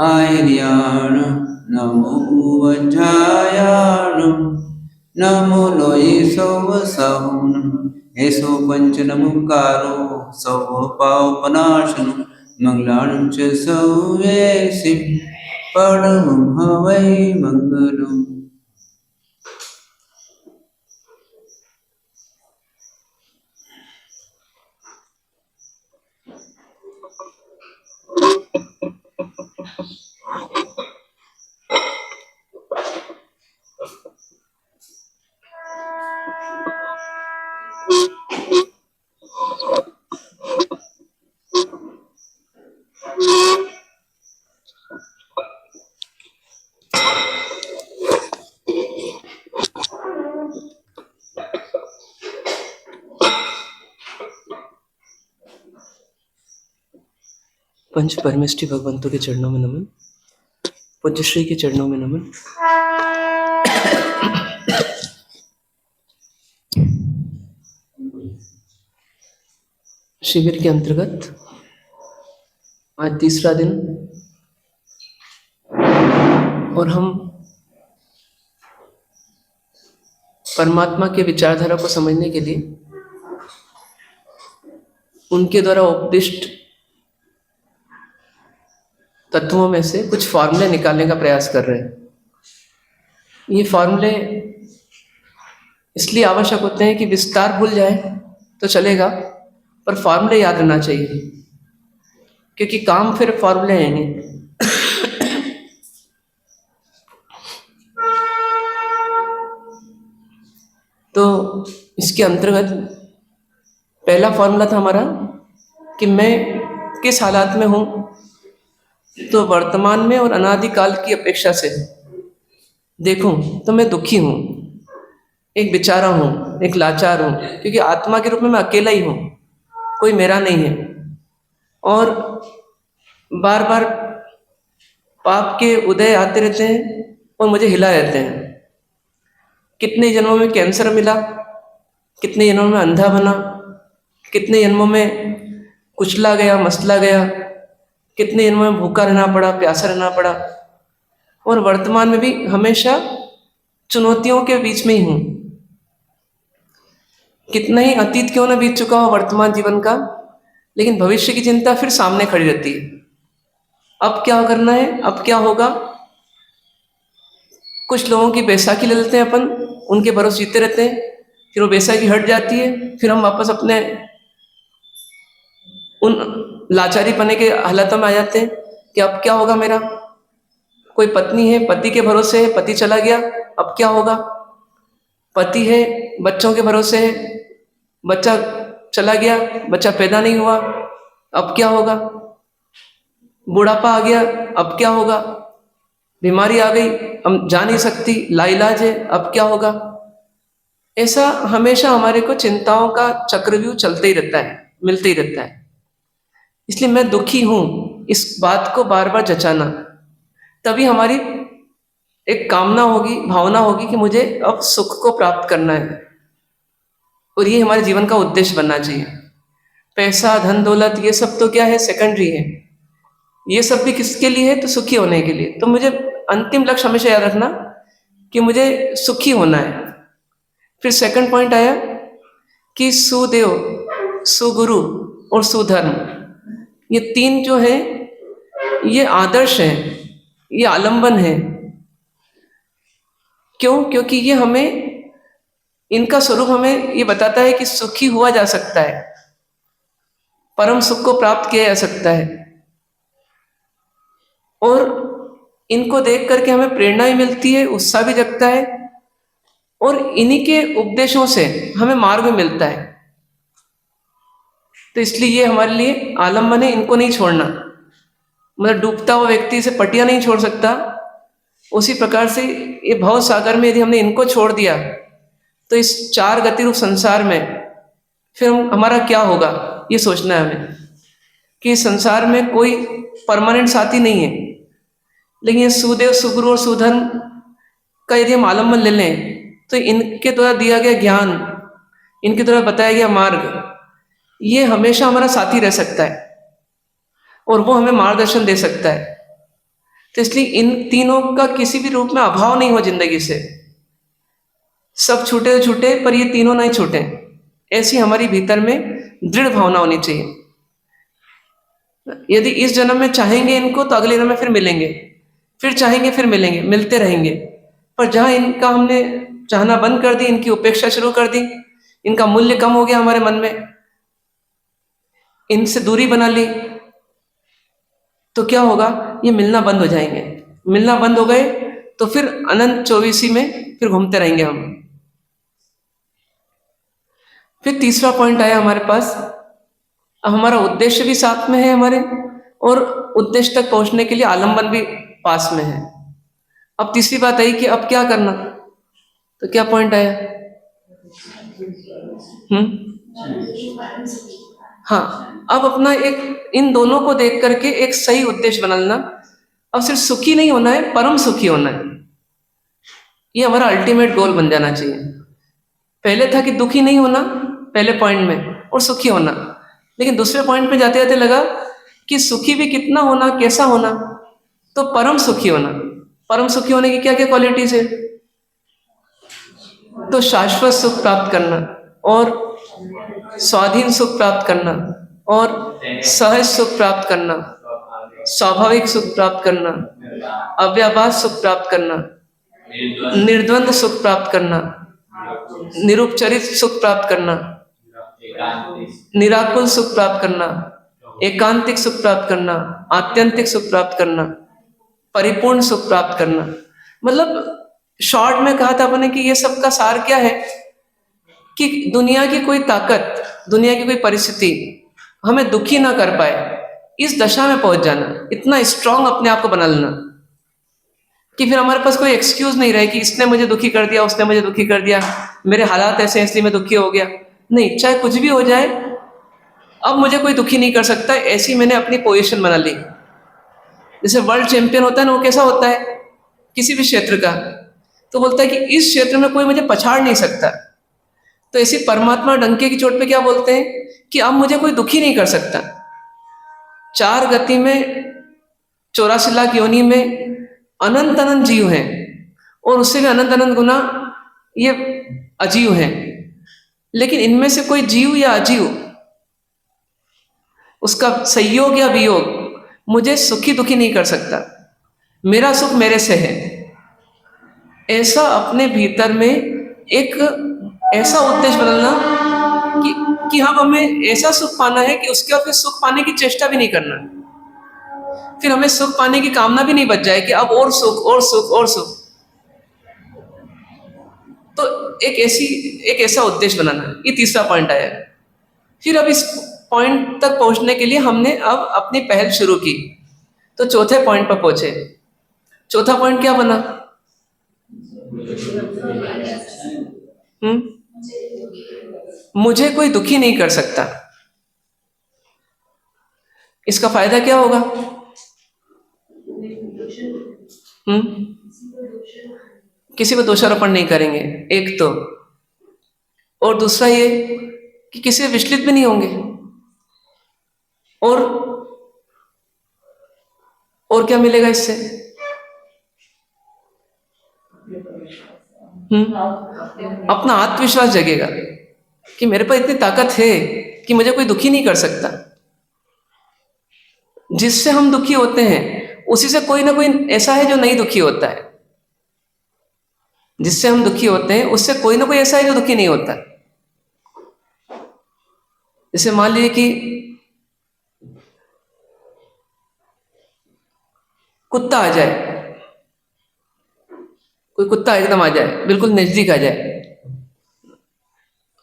आयर्याणं, नमो वज्रायाणं, नमो लोये सौव सहुनं, ऐसो पंच नमुकारो सौ पावपनाशनं, मंगलानं च सौवेसिं परमं हवै मंगलम्। पंच परमेष्टि भगवंतों के चरणों में नमन, पूज्य श्री के चरणों में नमन। शिविर के अंतर्गत आज तीसरा दिन और हम परमात्मा के विचारधारा को समझने के लिए उनके द्वारा उपदिष्ट तत्वों में से कुछ फॉर्मूले निकालने का प्रयास कर रहे हैं। ये फॉर्मूले इसलिए आवश्यक होते हैं कि विस्तार भूल जाए तो चलेगा, पर फॉर्मूले याद रहना चाहिए, क्योंकि काम फिर फॉर्मूले हैं नहीं। तो इसके अंतर्गत पहला फॉर्मूला था हमारा कि मैं किस हालात में हूँ, तो वर्तमान में और अनादिकाल की अपेक्षा से देखूं तो मैं दुखी हूँ, एक बेचारा हूँ, एक लाचार हूँ, क्योंकि आत्मा के रूप में मैं अकेला ही हूँ, कोई मेरा नहीं है। और बार बार पाप के उदय आते रहते हैं और मुझे हिला रहते हैं। कितने जन्मों में कैंसर मिला, कितने जन्मों में अंधा बना, कितने जन्मों में कुचला गया, मसला गया, कितने जन्मों में भूखा रहना पड़ा, प्यासा रहना पड़ा, और वर्तमान में भी हमेशा चुनौतियों के बीच में ही हूँ। कितना ही अतीत क्यों न बीत चुका हो वर्तमान जीवन का, लेकिन भविष्य की चिंता फिर सामने खड़ी रहती है। अब क्या करना है, अब क्या होगा। कुछ लोगों की बैसाखी ले लेते हैं अपन, उनके भरोसे जीते रहते हैं, फिर वो बैसाखी हट जाती है, फिर हम वापस अपने उन लाचारी पने के हालातों में आ जाते हैं कि अब क्या होगा मेरा। कोई पत्नी है, पति के भरोसे है, पति चला गया, अब क्या होगा। पति है, बच्चों के भरोसे है, बच्चा चला गया, बच्चा पैदा नहीं हुआ, अब क्या होगा। बुढ़ापा आ गया, अब क्या होगा। बीमारी आ गई, हम जा नहीं सकती, लाइलाज है, अब क्या होगा। ऐसा हमेशा हमारे को चिंताओं का चक्रव्यूह चलते ही रहता है, मिलते ही रहता है। इसलिए मैं दुखी हूं, इस बात को बार बार जचाना, तभी हमारी एक कामना होगी, भावना होगी कि मुझे अब सुख को प्राप्त करना है, और ये हमारे जीवन का उद्देश्य बनना चाहिए। पैसा, धन दौलत, ये सब तो क्या है, सेकेंडरी है। ये सब भी किसके लिए है, तो सुखी होने के लिए। तो मुझे अंतिम लक्ष्य हमेशा याद रखना कि मुझे सुखी होना है। फिर सेकंड पॉइंट आया कि सुदेव, सुगुरु और सुधर्म, ये तीन जो है ये आदर्श है, ये आलंबन है। क्यों? क्योंकि ये हमें, इनका स्वरूप हमें ये बताता है कि सुखी हुआ जा सकता है, परम सुख को प्राप्त किया जा सकता है, और इनको देख करके हमें प्रेरणा भी मिलती है, उत्साह भी जगता है, और इन्हीं के उपदेशों से हमें मार्ग भी मिलता है। तो इसलिए ये हमारे लिए आलम्बन है, इनको नहीं छोड़ना। मतलब डूबता हुआ व्यक्ति से पटिया नहीं छोड़ सकता, उसी प्रकार से ये भव सागर में यदि हमने इनको छोड़ दिया तो इस चार गति रूप संसार में फिर हमारा क्या होगा, ये सोचना है हमें कि संसार में कोई परमानेंट साथी नहीं है। लेकिन ये सुदेव, सुगुरु और सुधर्म का यदि हम आलम्बन ले लें तो इनके द्वारा दिया गया ज्ञान, इनके द्वारा बताया गया मार्ग, ये हमेशा हमारा साथी रह सकता है और वो हमें मार्गदर्शन दे सकता है। तो इसलिए इन तीनों का किसी भी रूप में अभाव नहीं हो जिंदगी से। सब छूटे तो छूटे, पर ये तीनों नहीं छूटे, ऐसी हमारी भीतर में दृढ़ भावना होनी चाहिए। यदि इस जन्म में चाहेंगे इनको तो अगले जन्म में फिर मिलेंगे, फिर चाहेंगे फिर मिलेंगे, मिलते रहेंगे। पर जहाँ इनका हमने चाहना बंद कर दी, इनकी उपेक्षा शुरू कर दी, इनका मूल्य कम हो गया हमारे मन में, इनसे दूरी बना ली, तो क्या होगा, ये मिलना बंद हो जाएंगे। मिलना बंद हो गए तो फिर अनंत चौबीसी में फिर घूमते रहेंगे हम। फिर तीसरा पॉइंट आया हमारे पास, अब हमारा उद्देश्य भी साथ में है हमारे, और उद्देश्य तक पहुंचने के लिए आलम्बन भी पास में है। अब तीसरी बात आई कि अब क्या करना, तो क्या पॉइंट आया? हाँ, अब अपना एक इन दोनों को देख करके एक सही उद्देश्य बना लेना। अब सिर्फ सुखी नहीं होना है, परम सुखी होना है, ये हमारा अल्टीमेट गोल बन जाना चाहिए। पहले था कि दुखी नहीं होना पहले पॉइंट में, और सुखी होना, लेकिन दूसरे पॉइंट पे जाते जाते लगा कि सुखी भी कितना होना, कैसा होना, तो परम सुखी होना। परम सुखी होने की क्या क्या क्वालिटीज है? तो शाश्वत सुख प्राप्त करना, और स्वाधीन सुख प्राप्त करना, और सहज सुख प्राप्त करना, स्वाभाविक सुख प्राप्त करना, अव्याभास सुख प्राप्त करना, निर्द्वंद सुख प्राप्त करना, निरुपचरित सुख प्राप्त करना, निराकुल सुख प्राप्त करना, एकांतिक सुख प्राप्त करना, आत्यंतिक सुख प्राप्त करना, परिपूर्ण सुख प्राप्त करना। मतलब शॉर्ट में कहा था अपने कि ये सब का सार क्या है कि दुनिया की कोई ताकत, दुनिया की कोई परिस्थिति हमें दुखी ना कर पाए, इस दशा में पहुंच जाना, इतना स्ट्रांग अपने आप को बना लेना कि फिर हमारे पास कोई एक्सक्यूज नहीं रहे कि इसने मुझे दुखी कर दिया, उसने मुझे दुखी कर दिया, मेरे हालात ऐसे हैं इसलिए मैं दुखी हो गया। नहीं, चाहे कुछ भी हो जाए, अब मुझे कोई दुखी नहीं कर सकता, ऐसी मैंने अपनी पोजीशन बना ली। जैसे वर्ल्ड चैंपियन होता है ना, वो कैसा होता है किसी भी क्षेत्र का, तो बोलता है कि इस क्षेत्र में कोई मुझे पछाड़ नहीं सकता। तो ऐसी परमात्मा डंके की चोट पे क्या बोलते हैं कि अब मुझे कोई दुखी नहीं कर सकता। 4 गति में 84 लाख योनि में अनंत अनंत जीव हैं, और उससे भी अनंत अनंत गुना ये अजीव हैं, लेकिन इनमें से कोई जीव या अजीव, उसका संयोग या वियोग मुझे सुखी दुखी नहीं कर सकता। मेरा सुख मेरे से है। ऐसा अपने भीतर में एक ऐसा उद्देश्य बदलना कि हम हमें ऐसा सुख पाना है कि उसके बाद फिर सुख पाने की चेष्टा भी नहीं करना, फिर हमें सुख पाने की कामना भी नहीं बच जाए कि अब और सुख और सुख और सुख। तो एक ऐसा उद्देश्य बनाना, ये तीसरा पॉइंट आया। फिर अब इस पॉइंट तक पहुंचने के लिए हमने अब अपनी पहल शुरू की, तो चौथे पॉइंट पर पहुंचे। चौथा पॉइंट क्या बना? मुझे कोई दुखी नहीं कर सकता। इसका फायदा क्या होगा? किसी को दोषारोपण नहीं करेंगे, एक तो, और दूसरा ये कि किसी से विचलित भी नहीं होंगे, और क्या मिलेगा इससे? अपना आत्मविश्वास जगेगा कि मेरे पास इतनी ताकत है कि मुझे कोई दुखी नहीं कर सकता। जिससे हम दुखी होते हैं उसी से कोई ना कोई ऐसा है जो नहीं दुखी होता है। जिससे हम दुखी होते हैं उससे कोई ना कोई ऐसा है जो दुखी नहीं होता। जैसे मान लीजिए कि कुत्ता आ जाए, कोई कुत्ता एकदम आ जाए, बिल्कुल नजदीक आ जाए,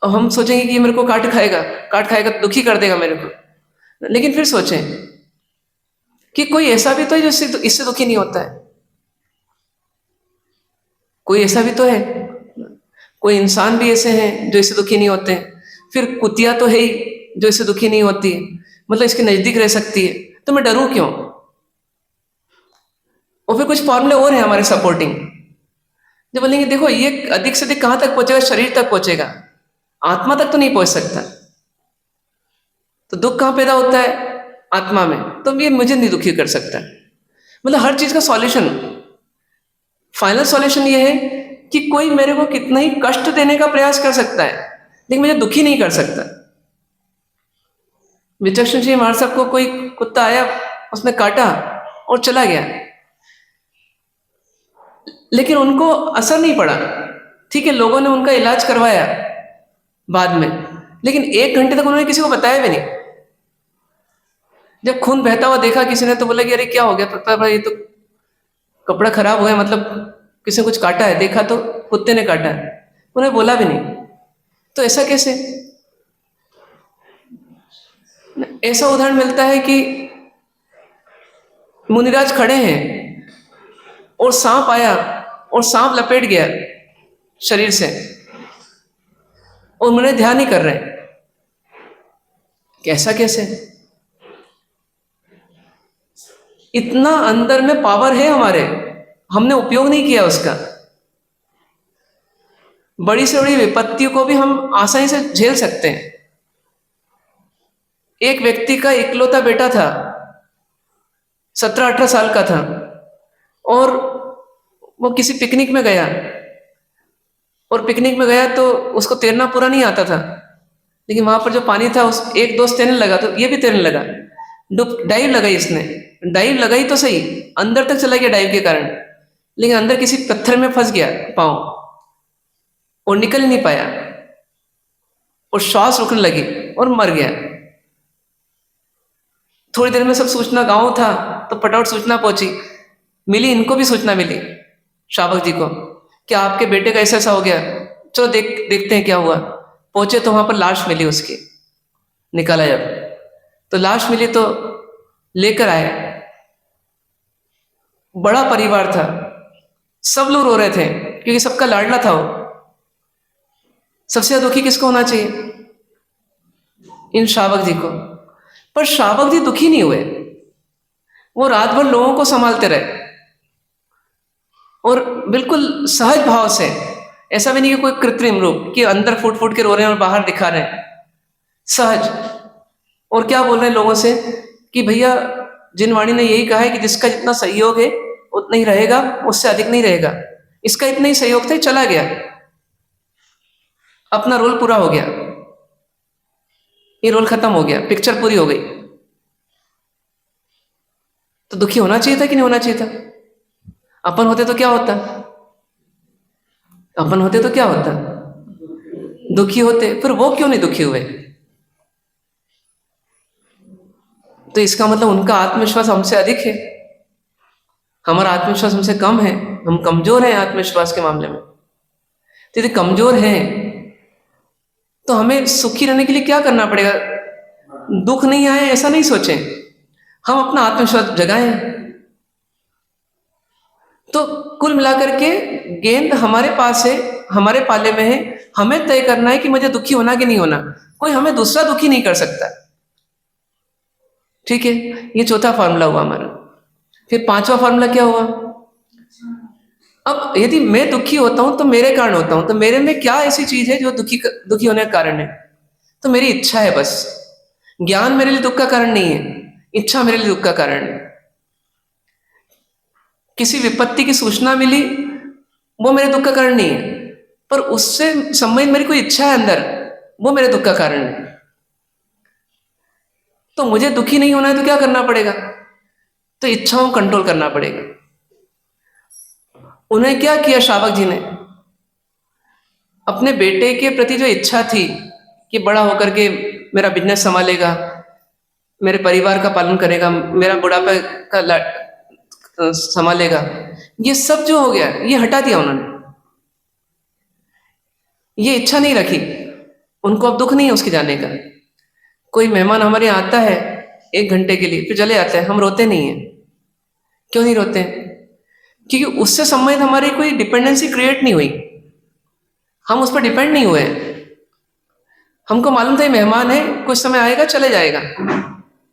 और हम सोचेंगे कि ये मेरे को काट खाएगा तो दुखी कर देगा मेरे को। लेकिन फिर सोचें कि कोई ऐसा भी तो है जो इससे दुखी नहीं होता है। कोई ऐसा भी तो है, कोई इंसान भी ऐसे हैं जो इससे दुखी नहीं होते हैं। फिर कुतिया तो है ही जो इससे दुखी नहीं होती है, मतलब इसके नजदीक रह सकती है, तो मैं डरूं क्यों? और फिर कुछ फॉर्मूले और हैं हमारे सपोर्टिंग, जो बोलेंगे देखो ये अधिक से अधिक कहां तक पहुंचेगा? शरीर तक पहुंचेगा, आत्मा तक तो नहीं पहुंच सकता। तो दुख कहां पैदा होता है? आत्मा में। तो ये मुझे नहीं दुखी कर सकता। मतलब हर चीज का सॉल्यूशन, फाइनल सॉल्यूशन ये है कि कोई मेरे को कितना ही कष्ट देने का प्रयास कर सकता है, लेकिन मुझे दुखी नहीं कर सकता। विचक्षण जी महाराज साहब को कोई कुत्ता आया, उसने काटा और चला गया, लेकिन उनको असर नहीं पड़ा। ठीक है, लोगों ने उनका इलाज करवाया बाद में, लेकिन 1 घंटे तक उन्होंने किसी को बताया भी नहीं। जब खून बहता हुआ देखा किसी ने तो बोला कि अरे क्या हो गया? पता भाई ये तो कपड़ा खराब हो गया, मतलब किसी ने कुछ काटा है। देखा तो कुत्ते ने काटा है, उन्हें बोला भी नहीं। तो ऐसा कैसे? ऐसा उदाहरण मिलता है कि मुनिराज खड़े हैं और सांप आया और सांप लपेट गया शरीर से, और मुनि ध्यान नहीं कर रहे। कैसा कैसे? इतना अंदर में पावर है हमारे, हमने उपयोग नहीं किया उसका। बड़ी से बड़ी विपत्ति को भी हम आसानी से झेल सकते हैं। एक व्यक्ति का इकलौता बेटा था, 17-18 साल का था, और वो किसी पिकनिक में गया, और पिकनिक में गया तो उसको तैरना पूरा नहीं आता था, लेकिन वहां पर जो पानी था उस एक दोस्त तैरने लगा तो ये भी तैरने लगा। डाइव लगाई इसने, डाइव लगाई तो सही, अंदर तक चला गया डाइव के कारण, लेकिन अंदर किसी पत्थर में फंस गया पांव, और निकल नहीं पाया, और श्वास रुकने लगी और मर गया। थोड़ी देर में सब सूचना, गांव था तो फटाफट सूचना पहुंची, मिली, इनको भी सूचना मिली श्रावक जी को कि आपके बेटे का ऐसा ऐसा हो गया, चलो देखते हैं क्या हुआ। पहुंचे तो वहां पर लाश मिली उसकी। निकाला जब तो लाश मिली तो लेकर आए। बड़ा परिवार था, सब लोग रो रहे थे क्योंकि सबका लाडला था वो। सबसे ज्यादा दुखी किसको होना चाहिए? इन श्रावक जी को। पर श्रावक जी दुखी नहीं हुए, वो रात भर लोगों को संभालते रहे, और बिल्कुल सहज भाव से, ऐसा भी नहीं कि कोई कृत्रिम रूप कि अंदर फूट फूट के रो रहे हैं और बाहर दिखा रहे हैं, सहज। और क्या बोल रहे हैं लोगों से कि भैया जिनवाणी ने यही कहा है कि जिसका जितना सहयोग है उतना ही रहेगा, उससे अधिक नहीं रहेगा। इसका इतना ही सहयोग था, चला गया, अपना रोल पूरा हो गया, ये रोल खत्म हो गया, पिक्चर पूरी हो गई। तो दुखी होना चाहिए था कि नहीं होना चाहिए था? अपन होते तो क्या होता? अपन होते तो क्या होता? दुखी होते। फिर वो क्यों नहीं दुखी हुए? तो इसका मतलब उनका आत्मविश्वास हमसे अधिक है, हमारा आत्मविश्वास हमसे कम है, हम कमजोर हैं आत्मविश्वास के मामले में। तो यदि कमजोर हैं तो हमें सुखी रहने के लिए क्या करना पड़ेगा? दुख नहीं आए ऐसा नहीं सोचें, हम अपना आत्मविश्वास जगाएं। तो कुल मिलाकर के गेंद हमारे पास है, हमारे पाले में है, हमें तय करना है कि मुझे दुखी होना कि नहीं होना। कोई हमें दूसरा दुखी नहीं कर सकता। ठीक है, ये चौथा फॉर्मूला हुआ हमारा। फिर पांचवा फॉर्मूला क्या हुआ? अब यदि मैं दुखी होता हूं तो मेरे कारण होता हूं, तो मेरे में क्या ऐसी चीज है जो दुखी होने का कारण है? तो मेरी इच्छा है बस। ज्ञान मेरे लिए दुख का कारण नहीं है, इच्छा मेरे लिए दुख का कारण है। किसी विपत्ति की सूचना मिली, वो मेरे दुख का कारण नहीं है, पर उससे संबंधित मेरी कोई इच्छा है अंदर, वो मेरे दुख का कारण है। तो मुझे दुखी नहीं होना है तो क्या करना पड़ेगा? तो इच्छाओं को कंट्रोल करना पड़ेगा। उन्हें क्या किया श्रावक जी ने? अपने बेटे के प्रति जो इच्छा थी कि बड़ा होकर के मेरा बिजनेस संभालेगा, मेरे परिवार का पालन करेगा, मेरा बुढ़ापे का संभालेगा, ये सब जो हो गया ये हटा दिया उन्होंने। ये इच्छा नहीं रखी, उनको अब दुख नहीं है उसके जाने का। कोई मेहमान हमारे यहाँ आता है 1 घंटे के लिए, फिर चले आते हैं, हम रोते नहीं हैं। क्यों नहीं रोते? क्योंकि उससे संबंधित हमारी कोई डिपेंडेंसी क्रिएट नहीं हुई, हम उस पर डिपेंड नहीं हुए। हमको मालूम था ये मेहमान है, कुछ समय आएगा चले जाएगा,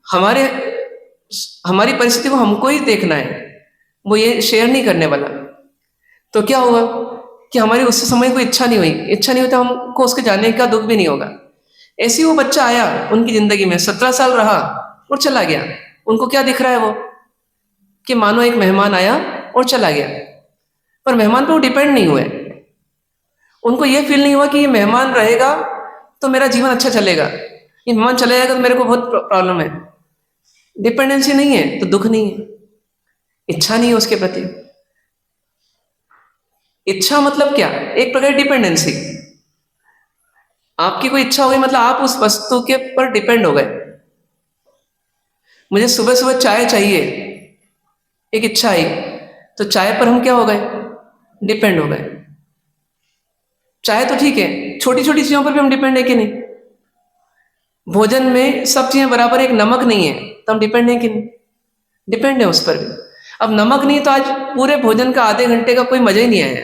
हमारी परिस्थिति को हमको ही देखना है, वो ये शेयर नहीं करने वाला। तो क्या हुआ कि हमारी उससे समय कोई इच्छा नहीं हुई, इच्छा नहीं हुई तो हमको उसके जाने का दुख भी नहीं होगा। ऐसे ही वो बच्चा आया उनकी जिंदगी में, 17 साल रहा और चला गया। उनको क्या दिख रहा है? वो कि मानो एक मेहमान आया और चला गया, पर मेहमान पे वो डिपेंड नहीं हुए। उनको ये फील नहीं हुआ कि ये मेहमान रहेगा तो मेरा जीवन अच्छा चलेगा, ये मेहमान चला जाएगा तो मेरे को बहुत प्रॉब्लम है। डिपेंडेंसी नहीं है तो दुख नहीं है, इच्छा नहीं है उसके प्रति। इच्छा मतलब क्या? एक प्रकार की डिपेंडेंसी। आपकी कोई इच्छा होगी मतलब आप उस वस्तु के पर डिपेंड हो गए। मुझे सुबह सुबह चाय चाहिए, एक इच्छा आई, तो चाय पर हम क्या हो गए? डिपेंड हो गए। चाय तो ठीक है, छोटी छोटी चीजों पर भी हम डिपेंड है कि नहीं? भोजन में सब चीजें बराबर, एक नमक नहीं है तो हम डिपेंड है कि नहीं? डिपेंड है उस पर भी। अब नमक नहीं तो आज पूरे भोजन का आधे घंटे का कोई मजा ही नहीं आया।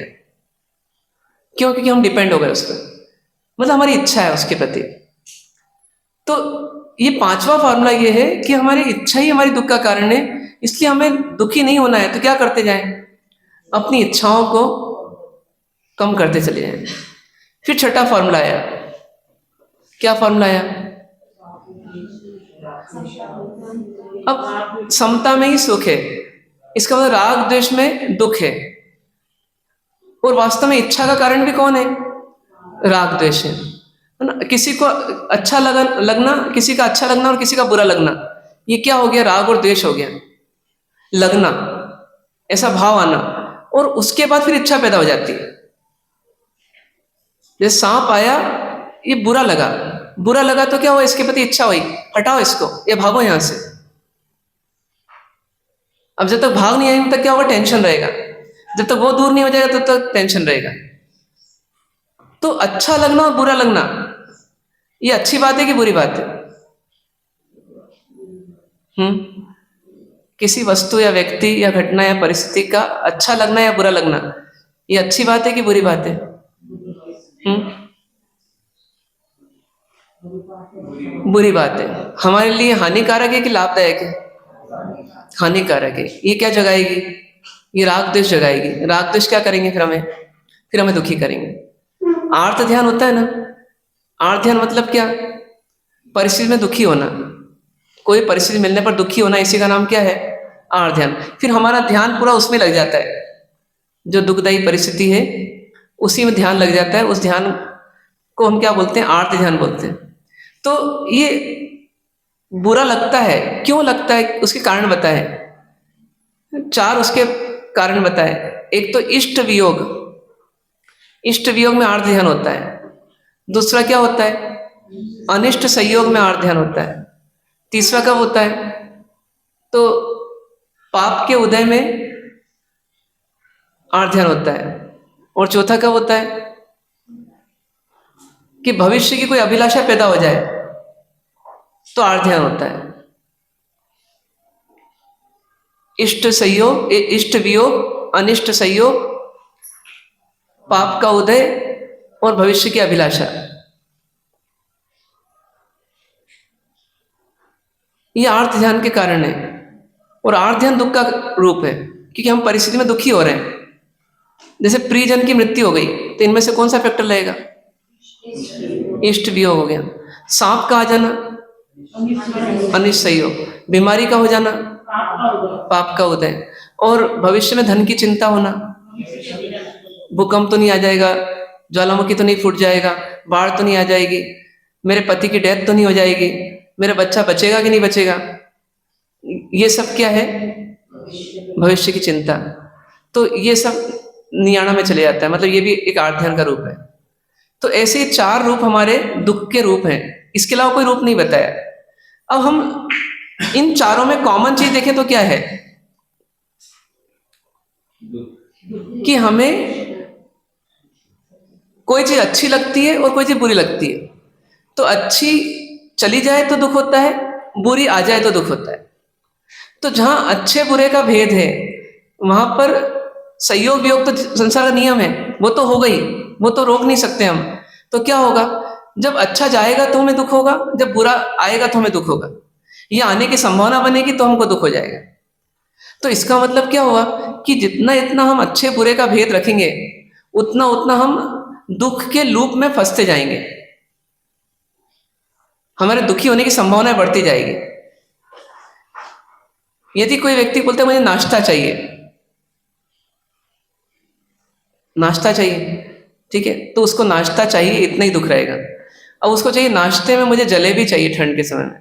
क्यों? क्योंकि हम डिपेंड हो गए उस पर, मतलब हमारी इच्छा है उसके प्रति। तो ये पांचवा फॉर्मूला ये है कि हमारी इच्छा ही हमारी दुख का कारण है, इसलिए हमें दुखी नहीं होना है। तो क्या करते जाएं? अपनी इच्छाओं को कम करते चले जाएं। फिर छठा फॉर्मूला आया। क्या फॉर्मूला आया? अब समता में ही सुख है, इसका मतलब राग द्वेष में दुख है। और वास्तव में इच्छा का कारण भी कौन है? राग द्वेष है ना। किसी को अच्छा लगना, किसी का अच्छा लगना और किसी का बुरा लगना, ये क्या हो गया? राग और द्वेष हो गया। लगना, ऐसा भाव आना, और उसके बाद फिर इच्छा पैदा हो जाती है। जैसे सांप आया, ये बुरा लगा तो क्या हुआ? इसके प्रति इच्छा हुई, हटाओ इसको, ये भागो यहां से। अब जब तक भाग नहीं आएंगे तब तक क्या होगा? टेंशन रहेगा। जब तक वो दूर नहीं हो जाएगा तब तक टेंशन रहेगा। तो अच्छा लगना और बुरा लगना, ये अच्छी बात है कि बुरी बात है? किसी वस्तु या व्यक्ति या घटना या परिस्थिति का अच्छा लगना या बुरा लगना, ये अच्छी बात है कि बुरी बात है? बुरी बात है। हमारे लिए हानिकारक है कि लाभदायक है? हानिकारक है। ये क्या जगाएगी? ये राग द्वेष जगाएगी। राग द्वेष क्या करेंगे फिर हमें दुखी करेंगे। आर्त ध्यान होता है ना, आर्त ध्यान मतलब क्या? परिस्थिति में दुखी होना, कोई परिस्थिति मिलने पर दुखी होना, इसी का नाम क्या है? आर्त ध्यान। फिर हमारा ध्यान पूरा उसमें लग जाता है, जो दुखदायी परिस्थिति है उसी में ध्यान लग जाता है। उस ध्यान को हम क्या बोलते हैं? आर्त ध्यान बोलते हैं। तो ये बुरा लगता है, क्यों लगता है? उसके कारण बताए, 4 उसके कारण बताए। एक तो इष्ट वियोग, इष्ट वियोग में आर्त ध्यान होता है। दूसरा क्या होता है? अनिष्ट संयोग में आर्त ध्यान होता है। तीसरा कब होता है? तो पाप के उदय में आर्त ध्यान होता है। और चौथा कब होता है? कि भविष्य की कोई अभिलाषा पैदा हो जाए तो आर्त ध्यान होता है। इष्ट संयोग, इष्ट वियोग, अनिष्ट संयोग, पाप का उदय और भविष्य की अभिलाषा, ये आर्त ध्यान के कारण है। और आर्त ध्यान दुख का रूप है, क्योंकि हम परिस्थिति में दुखी हो रहे हैं। जैसे प्रियजन की मृत्यु हो गई तो इनमें से कौन सा फैक्टर लगेगा? इष्ट वियोग हो गया। सांप का आ जाना, अनिष्ट संयोग। बीमारी का हो जाना, पाप का उदय। और भविष्य में धन की चिंता होना, भूकंप तो नहीं आ जाएगा, ज्वालामुखी तो नहीं फूट जाएगा, बाढ़ तो नहीं आ जाएगी, मेरे पति की डेथ तो नहीं हो जाएगी, मेरा बच्चा बचेगा कि नहीं बचेगा। ये सब क्या है? भविष्य की चिंता। तो ये सब नियाणा में चले जाता है, मतलब ये भी एक आर्त ध्यान का रूप है। तो ऐसे 4 रूप हमारे दुख के रूप हैं, इसके अलावा कोई रूप नहीं बताया। अब हम इन चारों में कॉमन चीज देखें तो क्या है? कि हमें कोई चीज अच्छी लगती है और कोई चीज बुरी लगती है। तो अच्छी चली जाए तो दुख होता है, बुरी आ जाए तो दुख होता है। तो जहां अच्छे बुरे का भेद है वहां पर संयोग वियोग तो संसार का नियम है, वो तो हो गई, वो तो रोक नहीं सकते हम। तो क्या होगा? जब अच्छा जाएगा तो हमें दुख होगा, जब बुरा आएगा तो हमें दुख होगा। ये आने की संभावना बनेगी तो हमको दुख हो जाएगा। तो इसका मतलब क्या हुआ कि जितना इतना हम अच्छे बुरे का भेद रखेंगे उतना उतना हम दुख के लूप में फंसते जाएंगे, हमारे दुखी होने की संभावना बढ़ती जाएगी। यदि कोई व्यक्ति बोलता है मुझे नाश्ता चाहिए, नाश्ता चाहिए, ठीक है, तो उसको नाश्ता चाहिए, इतना ही दुख रहेगा। अब उसको चाहिए नाश्ते में मुझे जलेबी चाहिए ठंड के समय में।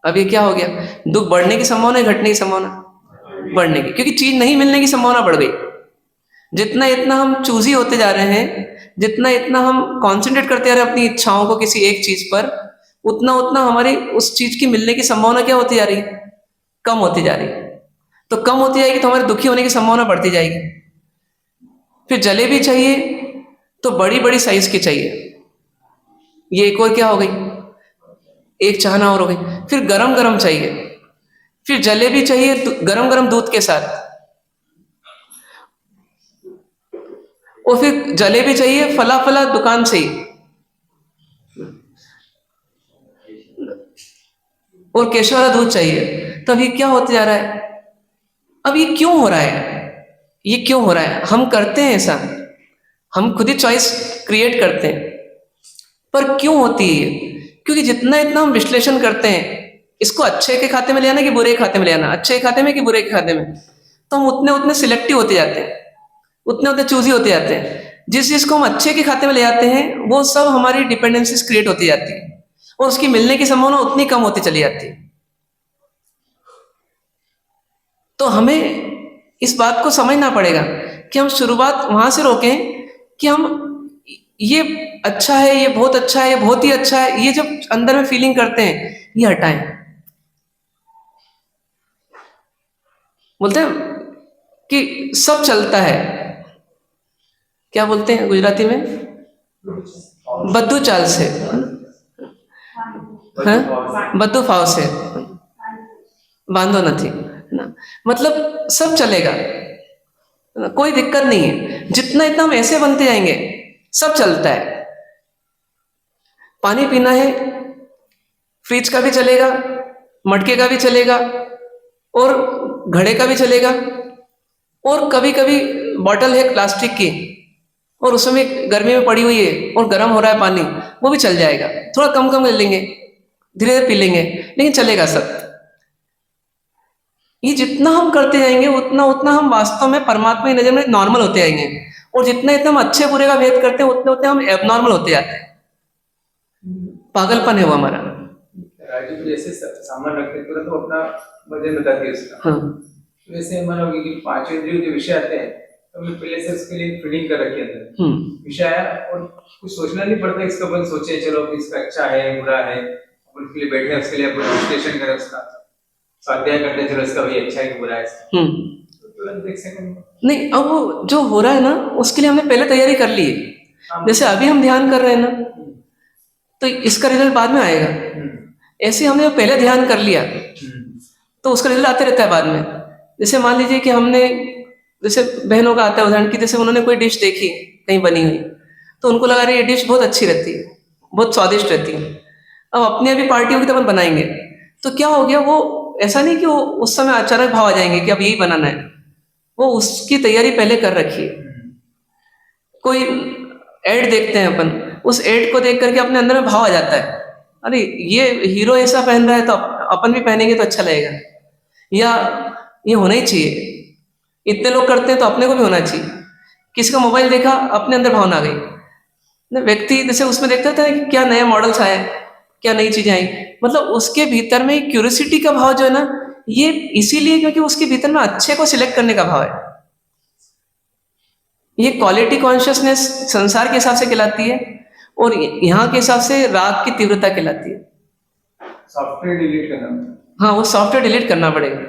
अब ये क्या हो गया? दुख बढ़ने की संभावना है, घटने की संभावना? बढ़ने की, क्योंकि चीज नहीं मिलने की संभावना बढ़ गई। जितना इतना हम चूजी होते जा रहे हैं, जितना इतना हम कॉन्सेंट्रेट करते जा रहे हैं अपनी इच्छाओं को किसी एक चीज पर, उतना उतना हमारी उस चीज की मिलने की संभावना क्या होती जा रही है? कम होती जा रही है। तो कम होती जाएगी तो हमारे दुखी होने की संभावना बढ़ती जाएगी। फिर जलेबी चाहिए तो बड़ी बड़ी साइज की चाहिए, ये एक और क्या हो गई? एक चाहना और हो गई। फिर गरम गरम चाहिए, फिर जलेबी चाहिए गरम गरम दूध के साथ, और फिर जलेबी चाहिए फला फला दुकान से ही, और केशर वाला दूध चाहिए। तो अभी क्या होते जा रहा है? अब ये क्यों हो रहा है? ये क्यों हो रहा है? हम करते हैं ऐसा, हम खुद ही चॉइस क्रिएट करते हैं, पर क्यों होती है ये? क्योंकि जितना इतना हम विश्लेषण करते हैं, इसको अच्छे के खाते में ले आना कि बुरे के खाते में ले आना, अच्छे के खाते में कि बुरे के खाते में, तो हम उतने उतने सिलेक्टिव होते जाते हैं, उतने उतने चूजी होते जाते हैं। जिस चीज को हम अच्छे के खाते में ले आते हैं वो सब हमारी डिपेंडेंसीज क्रिएट होती जाती है, और उसकी मिलने की संभावना उतनी कम होती चली जाती है। तो हमें इस बात को समझना पड़ेगा कि हम शुरुआत वहां से रोकें कि हम ये अच्छा है, ये बहुत अच्छा है, ये बहुत ही अच्छा है, ये जब अंदर में फीलिंग करते हैं ये हटाएं। बोलते हैं कि सब चलता है, क्या बोलते हैं गुजराती में? बद्दू चाल से, बद्दू फाव से बांधो नहीं ना, मतलब सब चलेगा, कोई दिक्कत नहीं है। जितना इतना हम ऐसे बनते जाएंगे सब चलता है। पानी पीना है, फ्रिज का भी चलेगा, मटके का भी चलेगा और घड़े का भी चलेगा, और कभी कभी बॉटल है प्लास्टिक की और उसमें गर्मी में पड़ी हुई है और गर्म हो रहा है पानी, वो भी चल जाएगा, थोड़ा कम कम ले लेंगे, धीरे धीरे पी लेंगे, लेकिन चलेगा सब। ये जितना हम करते जाएंगे उतना उतना हम वास्तव में परमात्मा की नजर में नॉर्मल होते जाएंगे, और जितना इतना हम अच्छे बुरे का भेद करते हैं उतने उतने हम एबनॉर्मल होते जाते हैं। पागलपन है वो हमारा। राजू जैसे सामान रखते तुरंत वो अपना वजन बताती है उसका। हाँ तो वैसे मानोगे कि पांचों इंद्रियों के विषय आते हैं तो हमने पहले से उसके लिए फीडिंग कर रखी है अंदर। विषय आया और कुछ सोचना नहीं पड़ता, इसका अपन सोचे चलो कि इसका अच्छा है बुरा है, अपन उसके लिए बैठे उसके लिए अपन विश्लेषण करें, उसका स्वाध्याय करते चलो इसका भी अच्छा है कि बुरा है, तो तुरंत देख सकेंगे। नहीं, अब वो जो हो रहा है ना उसके लिए हमने पहले तैयारी कर ली है। जैसे अभी हम ध्यान कर रहे हैं ना, तो इसका रिजल्ट बाद में आएगा। ऐसे हमने पहले ध्यान कर लिया तो उसका रिजल्ट आते रहता है बाद में। जैसे मान लीजिए कि हमने, जैसे बहनों का आता है उदाहरण कि जैसे उन्होंने कोई डिश देखी कहीं बनी हुई, तो उनको लगा रही ये डिश बहुत अच्छी रहती है, बहुत स्वादिष्ट रहती है, अब अपनी अभी पार्टी होगी तो अपन बनाएंगे, तो क्या हो गया, वो ऐसा नहीं कि वो उस समय अचानक भाव आ जाएंगे कि अब यही बनाना है, वो उसकी तैयारी पहले कर रखी है। कोई एड देखते हैं अपन, उस एड को देख करके अपने अंदर में भाव आ जाता है, अरे ये हीरो ऐसा पहन रहा है तो अपन भी पहनेंगे तो अच्छा लगेगा, या ये होना ही चाहिए, इतने लोग करते हैं तो अपने को भी होना चाहिए। किसी का मोबाइल देखा, अपने अंदर भावना आ गई। व्यक्ति जैसे उसमें देखता था कि क्या नए मॉडल्स आए, क्या नई चीजें आई, मतलब उसके भीतर में क्यूरियोसिटी का भाव जो है ना, ये इसीलिए क्योंकि उसके भीतर में अच्छे को सिलेक्ट करने का भाव है। ये क्वालिटी कॉन्शियसनेस संसार के हिसाब से कहलाती है, और यहाँ के हिसाब से राग की तीव्रता कहलाती है। सॉफ्टवेयर डिलीट करना, हाँ, वो सॉफ्टवेयर डिलीट करना पड़ेगा।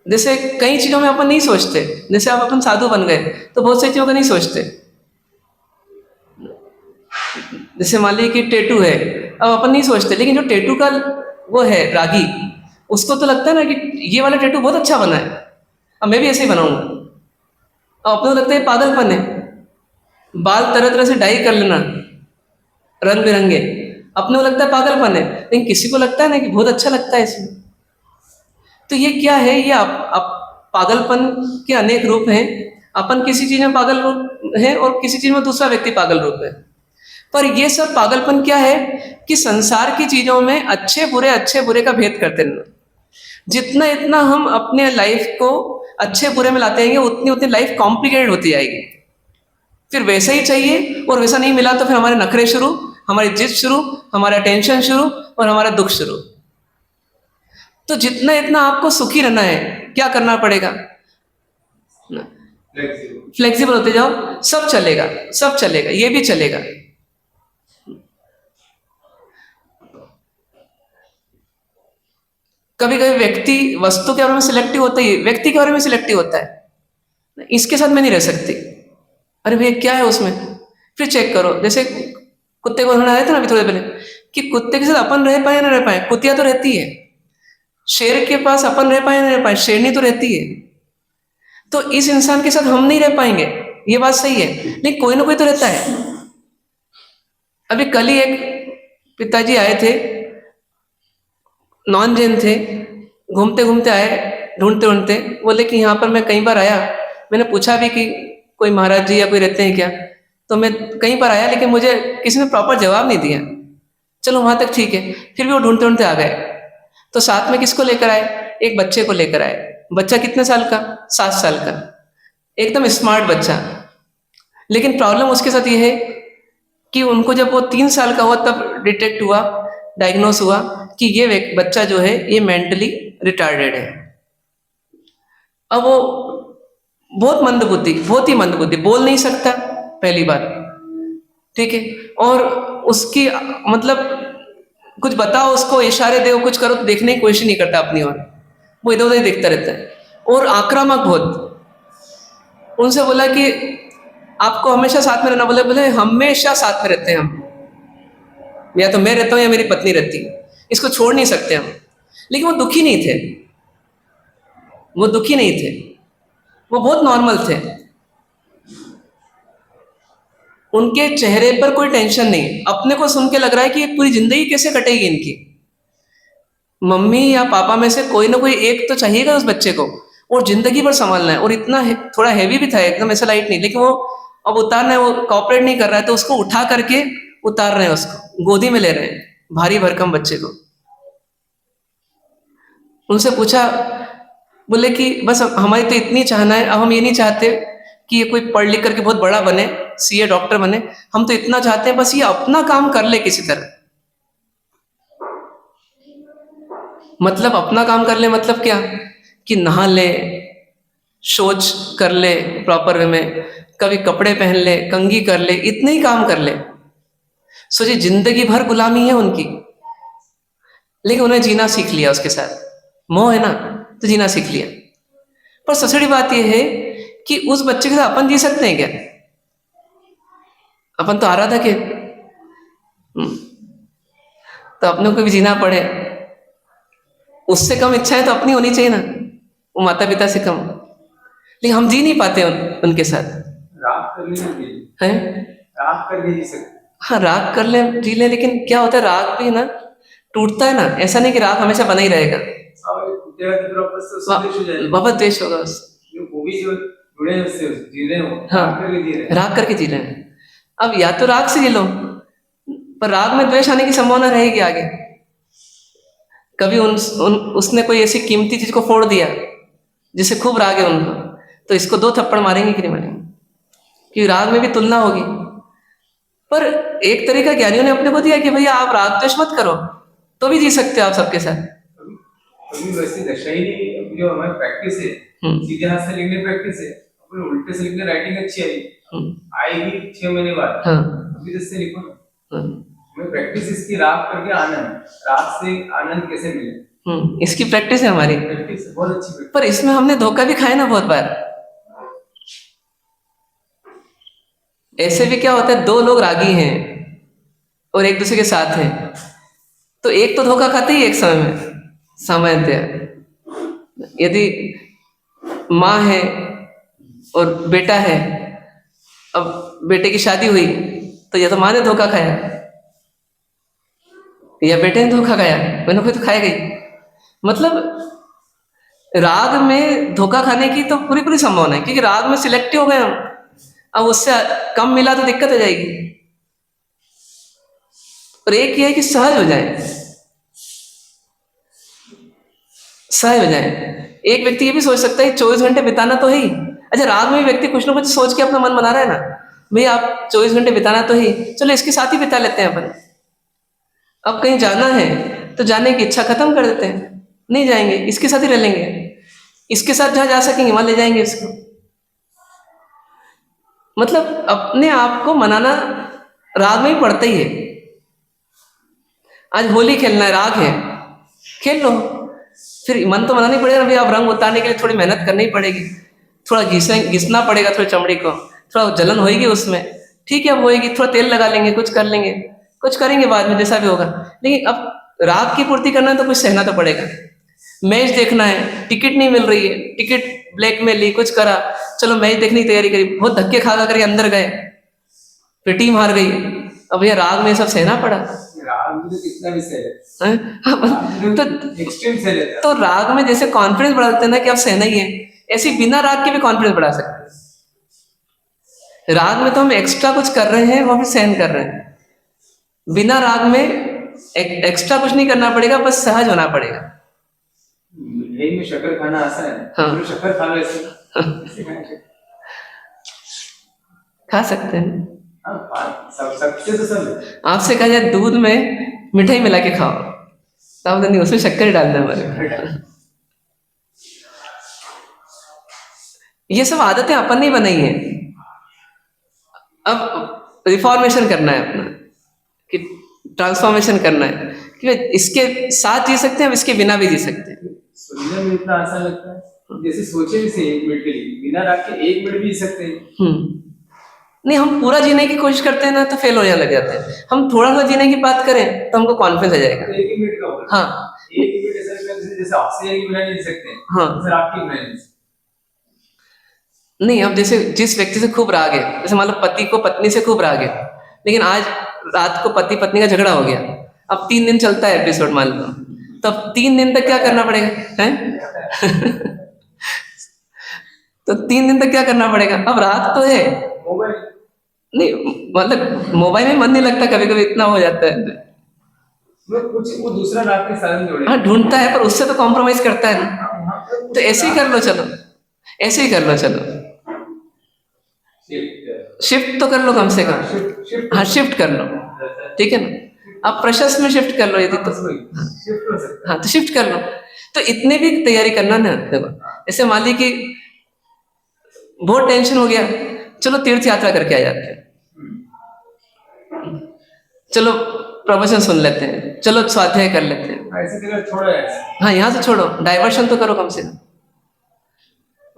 जैसे कई चीजों में अपन नहीं सोचते, जैसे आप अपन साधु बन गए तो बहुत सी चीजों का नहीं सोचते। जैसे मान लीजिए कि टेटू है, अब अपन नहीं सोचते, लेकिन जो टेटू का वो है रागी, उसको तो लगता है ना कि ये वाला टेटू बहुत अच्छा बना है, अब मैं भी ऐसे ही बनाऊंगा। अब अपने को लगता है पागलपन है, बाल तरह तरह से डाई कर लेना रंग बिरंगे, अपने को लगता है पागलपन है, लेकिन किसी को लगता है ना कि बहुत अच्छा लगता है इसमें। तो ये क्या है, ये पागलपन के अनेक रूप हैं। अपन किसी चीज में पागल रूप है और किसी चीज में दूसरा व्यक्ति पागल रूप है, पर ये सब पागलपन क्या है कि संसार की चीजों में अच्छे बुरे का भेद करते रहना। जितना इतना हम अपने लाइफ को अच्छे बुरे में लाते जाएंगे उतनी उतनी लाइफ कॉम्प्लिकेटेड होती जाएगी। फिर वैसा ही चाहिए और वैसा नहीं मिला तो फिर हमारे नखरे शुरू, हमारी जिद शुरू, हमारा टेंशन शुरू और हमारा दुख शुरू। तो जितना इतना आपको सुखी रहना है, क्या करना पड़ेगा? फ्लेक्सिबल होते जाओ, सब चलेगा, सब चलेगा, ये भी चलेगा। कभी कभी व्यक्ति वस्तु के बारे में सिलेक्टिव होता है, व्यक्ति के बारे में सिलेक्टिव होता है, इसके साथ मैं नहीं रह सकती, अरे भैया क्या है उसमें, फिर चेक करो। जैसे कुत्ते को उन्होंने आया था ना अभी थोड़े पहले, कि कुत्ते के साथ अपन रह पाए ना रह पाए, कुतिया तो रहती है। शेर के पास अपन रह पाए ना रह पाए, शेरनी तो रहती है। तो इस इंसान के साथ हम नहीं रह पाएंगे, ये बात सही है, लेकिन कोई ना कोई तो रहता है। अभी कल ही एक पिताजी आए थे, नॉन जैन थे, घूमते घूमते आए, ढूंढते ढूंढते, बोले कि यहाँ पर मैं कई बार आया, मैंने पूछा भी कि कोई महाराज जी या कोई रहते हैं क्या, तो मैं कहीं पर आया लेकिन मुझे किसी ने प्रॉपर जवाब नहीं दिया। चलो वहां तक ठीक है, फिर भी वो ढूंढते ढूंढते आ गए। तो साथ में किसको लेकर आए? एक बच्चे को लेकर आए। बच्चा कितने साल का? 7 साल का, एकदम स्मार्ट बच्चा। लेकिन प्रॉब्लम उसके साथ ये है कि उनको जब वो 3 साल का हुआ तब डिटेक्ट हुआ, डायग्नोस हुआ कि ये बच्चा जो है ये मेंटली रिटार्डेड है। अब वो बहुत मंदबुद्धि, बहुत ही मंदबुद्धि, बोल नहीं सकता पहली बार, ठीक है, और उसकी मतलब कुछ बताओ उसको, इशारे दो, कुछ करो तो देखने की कोशिश नहीं करता अपनी ओर, वो इधर उधर ही देखता रहता है, और आक्रामक बहुत। उनसे बोला कि आपको हमेशा साथ में रहना, बोले हमेशा साथ में रहते हैं हम, या तो मैं रहता हूँ या मेरी पत्नी रहती है, इसको छोड़ नहीं सकते हम। लेकिन वो दुखी नहीं थे, वो दुखी नहीं थे, वो बहुत नॉर्मल थे, उनके चेहरे पर कोई टेंशन नहीं। अपने को सुन के लग रहा है कि ये पूरी जिंदगी कैसे कटेगी इनकी, मम्मी या पापा में से कोई ना कोई एक तो चाहिएगा उस बच्चे को, और जिंदगी भर संभालना है, और इतना थोड़ा हैवी भी था, एकदम ऐसा लाइट नहीं, लेकिन वो अब उतारना है, वो कॉपरेट नहीं कर रहा है, तो उसको उठा करके उतार रहे हैं, उसको गोदी में ले रहे हैं, भारी भरकम बच्चे को। उनसे पूछा, बोले कि बस हमारी तो इतनी चाहना है, अब हम ये नहीं चाहते कि ये कोई पढ़ लिख करके बहुत बड़ा बने, सीए डॉक्टर बने, हम तो इतना चाहते हैं बस ये अपना काम कर ले किसी तरह। मतलब अपना काम कर ले मतलब क्या, कि नहा ले, शौच कर ले प्रॉपर वे में, कभी कपड़े पहन ले, कंघी कर ले, इतने ही काम कर ले। सोचिए जिंदगी भर गुलामी है उनकी, लेकिन उन्हें जीना सीख लिया, उसके साथ मोह है ना, तो जीना सीख लिया। पर ससड़ी बात यह है कि उस बच्चे के साथ अपन जी सकते हैं क्या? अपन तो आराधक है, तो अपनों को भी जीना पड़े। उससे कम इच्छाएं तो अपनी होनी चाहिए ना, वो माता पिता से कम, लेकिन हम जी नहीं पाते उनके साथ। राग कर ले हैं, राग करके जी सकते। हाँ राग कर ले, जी ले, लेकिन क्या होता है राग भी ना टूटता है ना, ऐसा नहीं कि राग हमेशा बना ही रहेगा, बाबा द्वेष होगा उससे। वो भी जो जुड़े हैं उससे जी रहे हो, हाँ राग करके जी रहे हैं। राग करके जी रहे हैं। अब या तो राग से जी लो, पर राग में द्वेष आने की संभावना रहेगी आगे। कभी उसने कोई ऐसी कीमती चीज को फोड़ दिया जिसे खूब राग है उनको, तो इसको 2 थप्पड़ मारेंगे कि नहीं मारेंगे, कि राग में भी तुलना होगी। पर एक तरीका ज्ञानियों ने अपने को दिया कि भैया आप राग द्वेष मत करो, तो भी जी सकते हो आप सबके साथ। कभी वैसी दशा ही नहीं, जो हमारी प्रैक्टिस है, सीधे हाथ से लिखने प्रैक्टिस है, अपने उल्टे से लिखने राइटिंग अच्छी आएगी 6 महीने बाद, अभी जैसे लिखो ना, हमें प्रैक्टिस इसकी राग करके आनंद, राग से आनंद कैसे मिले, इसकी प्रैक्टिस है हमारी, प्रैक्टिस बहुत अच्छी। पर इसमें हमने धोखा भी खाया ना बहुत बार। ऐसे भी क्या होता है, 2 लोग रागी हैं और एक दूसरे के साथ हैं, तो एक तो धोखा खाते ही एक समय में, सामान्यतः यदि माँ है और बेटा है, अब बेटे की शादी हुई तो या तो माँ ने धोखा खाया या बेटे ने धोखा खाया, मैंने कोई तो खाएगा ही। मतलब राग में धोखा खाने की तो पूरी पूरी संभावना है, क्योंकि राग में सिलेक्टिव हो गए हम, अब उससे कम मिला तो दिक्कत हो जाएगी। और एक ये है कि सहज हो जाए, सहज हो जाए। एक व्यक्ति ये भी सोच सकता है 24 घंटे बिताना तो है ही। अच्छा, राग में व्यक्ति कुछ ना कुछ सोच के अपना मन बना रहा है ना, भैया आप 24 घंटे बिताना तो ही, चलो इसके साथ ही बिता लेते हैं अपन। अब कहीं जाना है तो जाने की इच्छा खत्म कर देते हैं, नहीं जाएंगे, इसके साथ ही रह लेंगे, इसके साथ जहां जा सकेंगे वहां ले जाएंगे इसको। मतलब अपने आप को मनाना राग में ही पड़ता ही है। आज होली खेलना है, राग है, खेल लो, फिर मन तो मनाना ही पड़ेगा ना भैया। अब रंग उतारने के लिए थोड़ी मेहनत करनी पड़ेगी, थोड़ा घिसना पड़ेगा, थोड़ी चमड़ी को थोड़ा जलन होएगी उसमें, ठीक है, अब होएगी, थोड़ा तेल लगा लेंगे, कुछ कर लेंगे, कुछ करेंगे बाद में जैसा भी होगा। लेकिन अब राग की पूर्ति करना है तो कुछ सहना तो पड़ेगा। मैच देखना है, टिकट नहीं मिल रही है, टिकट ब्लैक में ली, कुछ करा, चलो मैच देखने की तैयारी करी, बहुत धक्के खा करके अंदर गए, फिर टीम हार गई, अब भैया राग में सब सहना पड़ा। राग में कितना भी सह तो राग में जैसे कॉन्फिडेंस बढ़ाते हैं ना कि अब सहना ही है, ऐसे बिना राग के भी कॉन्फिडेंस बढ़ा सकते हैं। राग में तो हम एक्स्ट्रा कुछ कर रहे हैं, वो भी सहन कर रहे हैं। बिना राग में एक्स्ट्रा कुछ नहीं करना पड़ेगा, बस सहज होना पड़ेगा। में शक्कर खाना आसान है, हाँ। शक्कर खा लो ऐसे खा सकते हैं। सबसे तो सब आपसे कहा जाए दूध में मिठाई मिला के खाओ, तो नहीं, उसमें शक्कर ही डालना हमारे। ये सब आदतें अपन नहीं बनाई है। अब रिफॉर्मेशन करना है अपना, कि ट्रांसफॉर्मेशन करना है कि इसके साथ जी सकते हैं, अब इसके बिना भी जी सकते हैं। सुनने में इतना आसान लगता है, जैसे सोचे भी से 1 मिनट के लिए बिना राग के 1 मिनट भी जी सकते हैं। नहीं, हम पूरा जीने की कोशिश करते हैं ना तो फेल होने लग जाते हैं। हम थोड़ा सा जीने की बात करें तो हमको कॉन्फिडेंस आ जाएगा। तो 1 मिनट का होगा। हाँ, 1 मिनट ऐसा लगता है जैसे ऑक्सीजन की बिना नहीं जी सकते हैं। हाँ, राग की बिना नहीं। नहीं, अब जैसे जिस व्यक्ति से खूब राग है, जैसे मान लो पति को पत्नी से खूब राग है, लेकिन आज रात को पति पत्नी का झगड़ा हो गया, अब 3 दिन चलता है एपिसोड मान लो, तब 3 दिन तक क्या करना पड़ेगा, हैं? तो 3 दिन तक क्या करना पड़ेगा? अब राग तो है मोबाइल नहीं, मतलब मोबाइल में मन नहीं लगता, कभी कभी इतना हो जाता है। में कुछ वो दूसरा राग के साधन जोड़े। हाँ ढूंढता है, पर उससे तो कॉम्प्रोमाइज करता है ना। वहाँ पे तो ऐसे ही कर लो, चलो ऐसे ही कर लो, चलो शिफ्ट तो कर लो कम से कम। शिफ्ट हाँ शिफ्ट कर लो, ठीक है ना। अब प्रशस्त में शिफ्ट कर लो यदि तो, शिफ्ट हो सकता हाँ तो शिफ्ट कर लो। तो इतने भी तैयारी करना ना, देखो जैसे मान ली कि बहुत टेंशन हो गया, चलो तीर्थ यात्रा करके आ जाते हैं, चलो प्रवचन सुन लेते हैं, चलो स्वाध्याय कर लेते हैं। है। ऐसी जगह छोड़ो ऐसे हाँ यहाँ से छोड़ो, डाइवर्शन तो करो कम से कम।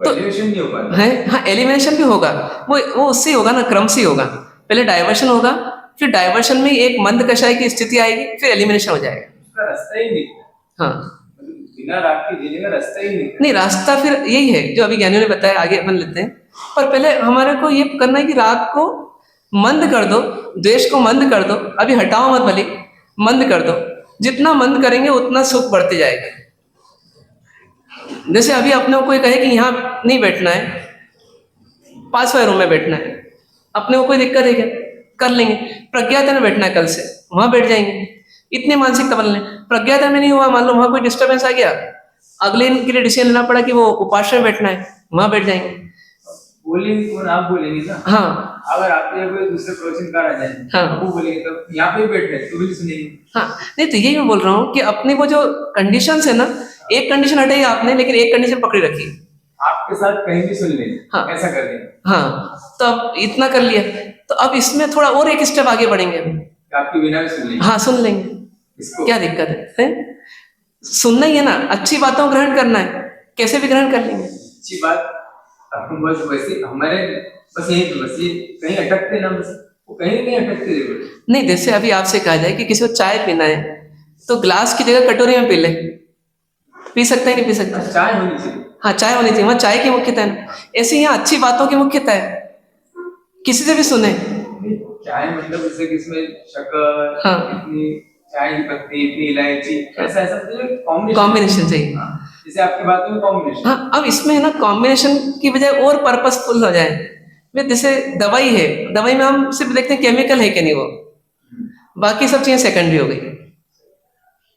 तो एलिवेशन नहीं हो पाता है हाँ, एलिमिनेशन भी होगा, वो उससे ही होगा ना, क्रम से ही होगा। पहले डाइवर्शन होगा, फिर डाइवर्शन में एक मंद कषाय की स्थिति आएगी, फिर एलिमिनेशन हो जाएगा। उसका रास्ता ही नहीं। हाँ बिना राग के जीने का रास्ता ही नहीं। नहीं, रास्ता फिर यही है जो अभी ज्ञानियों ने बताया, आगे अपन लेते हैं। पर पहले हमारे को ये करना है कि राग को मंद कर दो, द्वेष को मंद कर दो, अभी हटाओ मत भले, मंद कर दो। जितना मंद करेंगे उतना सुख बढ़ते जाएगा। जैसे अभी अपने को कोई कहे कि यहाँ नहीं बैठना है, पास वाले रूम में बैठना है, अपने को कोई दिक्कत है क्या? कर लेंगे। प्रज्ञाता में बैठना है कल से, वहां बैठ जाएंगे। इतनी मानसिकता बदल लें। प्रज्ञाता में नहीं हुआ, मान लो वहां कोई डिस्टर्बेंस आ गया, अगले दिन के लिए डिसीजन लेना पड़ा कि वो उपाश्रय में बैठना है, वहां बैठ जाएंगे। बोलेंगे कौन? आप बोलेंगे ना। हाँ अगर आपके यहाँ कोई दूसरे प्रवचनकार आ जाए, हाँ। वो बोलेंगे तो यहाँ पे बैठ रहे तो भी सुनेंगे। हाँ नहीं, तो यही मैं बोल रहा हूँ कि अपने को जो कंडीशंस है ना, एक कंडीशन हटाई आपने, लेकिन एक कंडीशन पकड़ी रखी। आपके साथ कहीं भी सुन लेंगे। हाँ। ऐसा कर लेंगे। हाँ तो अब इतना कर लिया, तो अब इसमें थोड़ा और एक स्टेप आगे बढ़ेंगे हम। आपके बिना भी सुन लेंगे। हाँ सुन लेंगे, इसको क्या दिक्कत है? सुनना ही है ना, अच्छी बातों को ग्रहण करना है, कैसे भी ग्रहण कर लेंगे। अच्छी बात। अब बस वैसे हमारे बस यही तो, बस ये कहीं अटकते ना, बस वो कहीं नहीं अटकते जरूर। नहीं, जैसे अभी आपसे कहा जाए कि किसी को चाय पीना है, तो ग्लास की जगह कटोरी में पी ले, पी सकता है नहीं पी सकता? चाय होनी चाहिए। हाँ चाय होनी चाहिए, वहाँ चाय की मुख्यता है ना। ऐसे यहाँ अच्छी बातों की मुख्यता है, किसी से भी सुने। चाय मतलब जैसे कि इसमें शक्कर, हाँ। इतनी चाय की पत्ती, इतनी इलायची, ऐसा ऐसा कॉम्बिनेशन चाहिए। जैसे आपकी बात में कॉम्बिनेशन। हाँ अब इसमें है ना, कॉम्बिनेशन की बजाय और पर्पसफुल हो जाए। जैसे दवाई है, दवाई में हम सिर्फ देखते हैं केमिकल है कि नहीं, वो बाकी सब चीजें सेकेंडरी हो गई।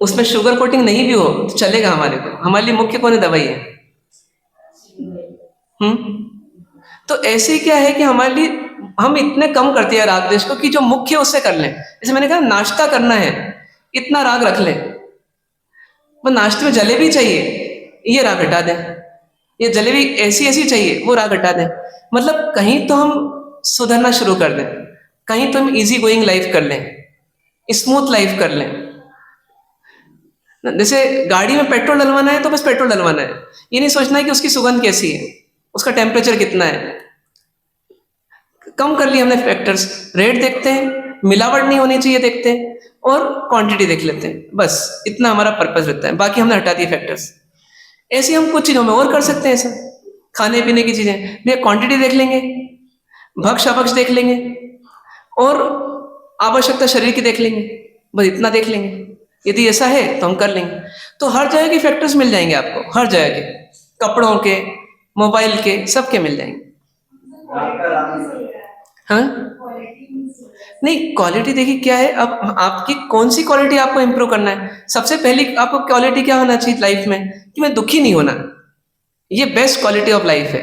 उसमें शुगर कोटिंग नहीं भी हो तो चलेगा हमारे को, हमारे लिए मुख्य कौन है? दवाई है। तो ऐसे क्या है कि हमारे लिए हम इतने कम करते हैं राग देश को कि जो मुख्य उससे कर लें। जैसे मैंने कहा नाश्ता करना है, इतना राग रख लें, वो नाश्ते में जलेबी चाहिए, ये राग हटा दें। ये जलेबी ऐसी ऐसी चाहिए, वो राग हटा दें। मतलब कहीं तो हम सुधरना शुरू कर दें, कहीं तो हम इजी गोइंग लाइफ कर लें, स्मूथ लाइफ कर लें। जैसे गाड़ी में पेट्रोल डलवाना है तो बस पेट्रोल डलवाना है, ये नहीं सोचना है कि उसकी सुगंध कैसी है, उसका टेम्परेचर कितना है। कम कर लिया हमने फैक्टर्स, रेट देखते हैं, मिलावट नहीं होनी चाहिए देखते हैं, और क्वांटिटी देख लेते हैं, बस इतना हमारा पर्पस रहता है। बाकी हमने हटा दिए फैक्टर्स। ऐसे हम कुछ चीज़ों में और कर सकते हैं ऐसा, खाने पीने की चीज़ें भैया क्वांटिटी देख लेंगे, भक्ष अभक्ष देख लेंगे, और आवश्यकता शरीर की देख लेंगे, बस इतना देख लेंगे। यदि ऐसा है तो हम कर लेंगे। तो हर जगह के फैक्टर्स मिल जाएंगे आपको, हर जगह के, कपड़ों के, मोबाइल के, सबके मिल जाएंगे। हाँ नहीं, क्वालिटी देखिए क्या है, अब आपकी कौन सी क्वालिटी आपको इंप्रूव करना है। सबसे पहली आपको क्वालिटी क्या होना चाहिए लाइफ में, कि मैं दुखी नहीं होना, ये बेस्ट क्वालिटी ऑफ लाइफ है।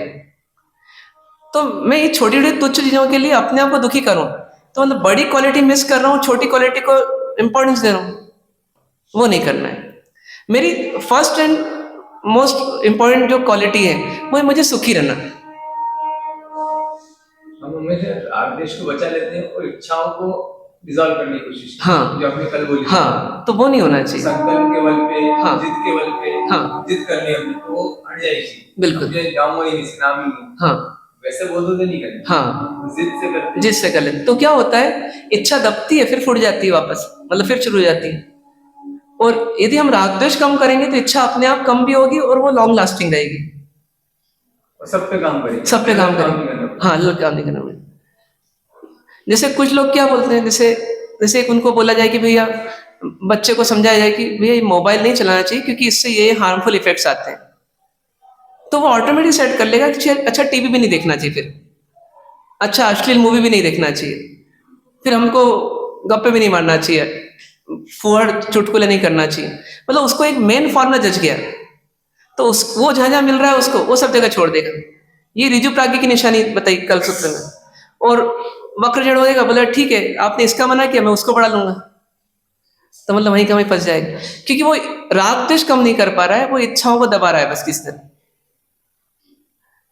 तो मैं ये छोटी छोटी तुच्छ चीजों के लिए अपने आप को दुखी करूं, तो मतलब बड़ी क्वालिटी मिस कर रहा हूँ, छोटी क्वालिटी को इंपॉर्टेंस दे रहा हूँ, वो नहीं करना है। मेरी फर्स्ट एंड मोस्ट इंपॉर्टेंट जो क्वालिटी है वो है मुझे सुखी रहना। हम हमेशा राग देश को बचा लेते हैं और इच्छाओं को डिसॉल्व करने की कोशिश करते हैं। हाँ। जो आपने कल बोली। हाँ तो वो नहीं होना चाहिए। संकल्प के बल पे, हाँ। जिद के बल पे, हाँ। जिद करनी है अपनी, वो हट जाएगी। बिल्कुल। मुझे जाऊंगा ही नहीं, नाम ही नहीं। हाँ वैसे बोल दो तो नहीं करते। हाँ जिद से करते हैं। जिससे कर लेते, तो क्या होता है, इच्छा दबती है, फिर फूट जाती है वापस, मतलब फिर शुरू हो जाती है। और यदि हम राग द्वेष कम करेंगे तो इच्छा अपने आप कम भी होगी और वो लॉन्ग लास्टिंग रहेगी। और सब पे काम करेंगे। सब पे काम नहीं करेंगे। करना। हाँ लोग काम नहीं करना पड़ेगा। जैसे कुछ लोग क्या बोलते हैं, जैसे एक उनको बोला जाए कि भैया, बच्चे को समझाया जाए कि भैया ये मोबाइल नहीं चलाना चाहिए क्योंकि इससे ये हार्मफुल इफेक्ट्स आते हैं। तो वो ऑटोमेटिक सेट कर लेगा कि अच्छा टीवी भी नहीं देखना चाहिए, फिर अच्छा अश्लील मूवी भी नहीं देखना चाहिए, फिर हमको गप्पे भी नहीं मारना चाहिए, फुहड़ चुटकुले नहीं करना चाहिए। मतलब उसको एक मेन फॉर्मूला जच गया, तो उस वो जहाँ जहाँ मिल रहा है उसको वो सब जगह छोड़ देगा। ये ऋजु प्राज्ञ की निशानी बताई कल सूत्र में। और वक्र जड़ होएगा, बोला ठीक है आपने इसका मना किया, मैं उसको बढ़ा लूंगा, तो मतलब वहीं का वहीं फंस जाएगा, क्योंकि वो राग द्वेष कम नहीं कर पा रहा है, वो इच्छाओं को दबा रहा है बस किस तरह।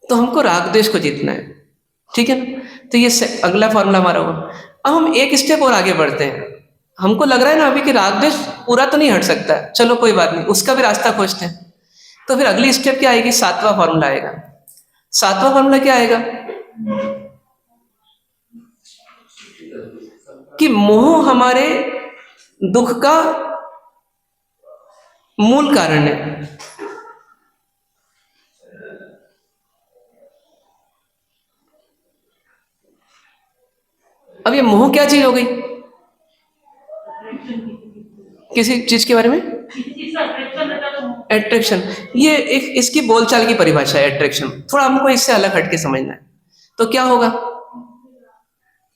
तो हमको राग द्वेष को जीतना है, ठीक है ना। तो ये अगला फॉर्मूला हमारा हुआ। अब हम एक स्टेप और आगे बढ़ते हैं। हमको लग रहा है ना अभी कि राग द्वेष पूरा तो नहीं हट सकता, चलो कोई बात नहीं, उसका भी रास्ता खोजते हैं। तो फिर अगली स्टेप क्या आएगी, 7वां फॉर्मूला आएगा। 7वां फॉर्मूला क्या आएगा कि मोह हमारे दुख का मूल कारण है। अब ये मोह क्या चीज हो गई, किसी चीज के बारे में एट्रैक्शन। ये एक इसकी बोलचाल की परिभाषा है एट्रैक्शन, थोड़ा हमको इससे अलग हटके समझना है। तो क्या होगा,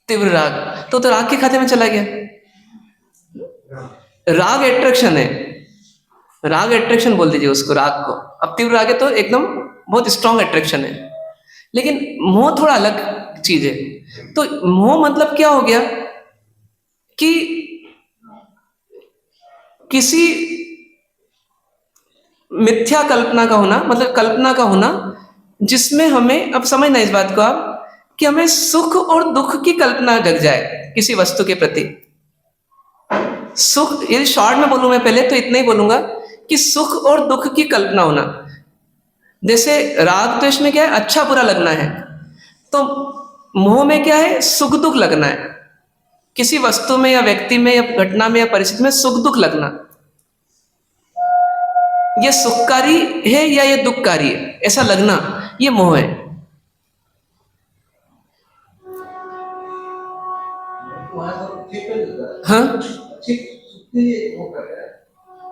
तीव्र राग, तो राग के खाते में चला गया। राग एट्रैक्शन है, राग एट्रैक्शन बोल दीजिए उसको, राग को। अब तीव्र राग है तो एकदम बहुत स्ट्रांग एट्रैक्शन है, लेकिन मोह थोड़ा अलग चीज है। तो मोह मतलब क्या हो गया कि किसी मिथ्या कल्पना का होना, मतलब कल्पना का होना जिसमें हमें, अब समझना इस बात को आप, कि हमें सुख और दुख की कल्पना जग जाए किसी वस्तु के प्रति। सुख, यदि शॉर्ट में बोलूं मैं पहले तो इतना ही बोलूंगा कि सुख और दुख की कल्पना होना। जैसे राग द्वेष में क्या है, अच्छा बुरा लगना है, तो मोह में क्या है, सुख दुख लगना है। किसी वस्तु में या व्यक्ति में या घटना में या परिस्थिति में सुख दुख लगना, ये सुखकारी है या ये दुखकारी है, ऐसा लगना, ये मोह है। हाँ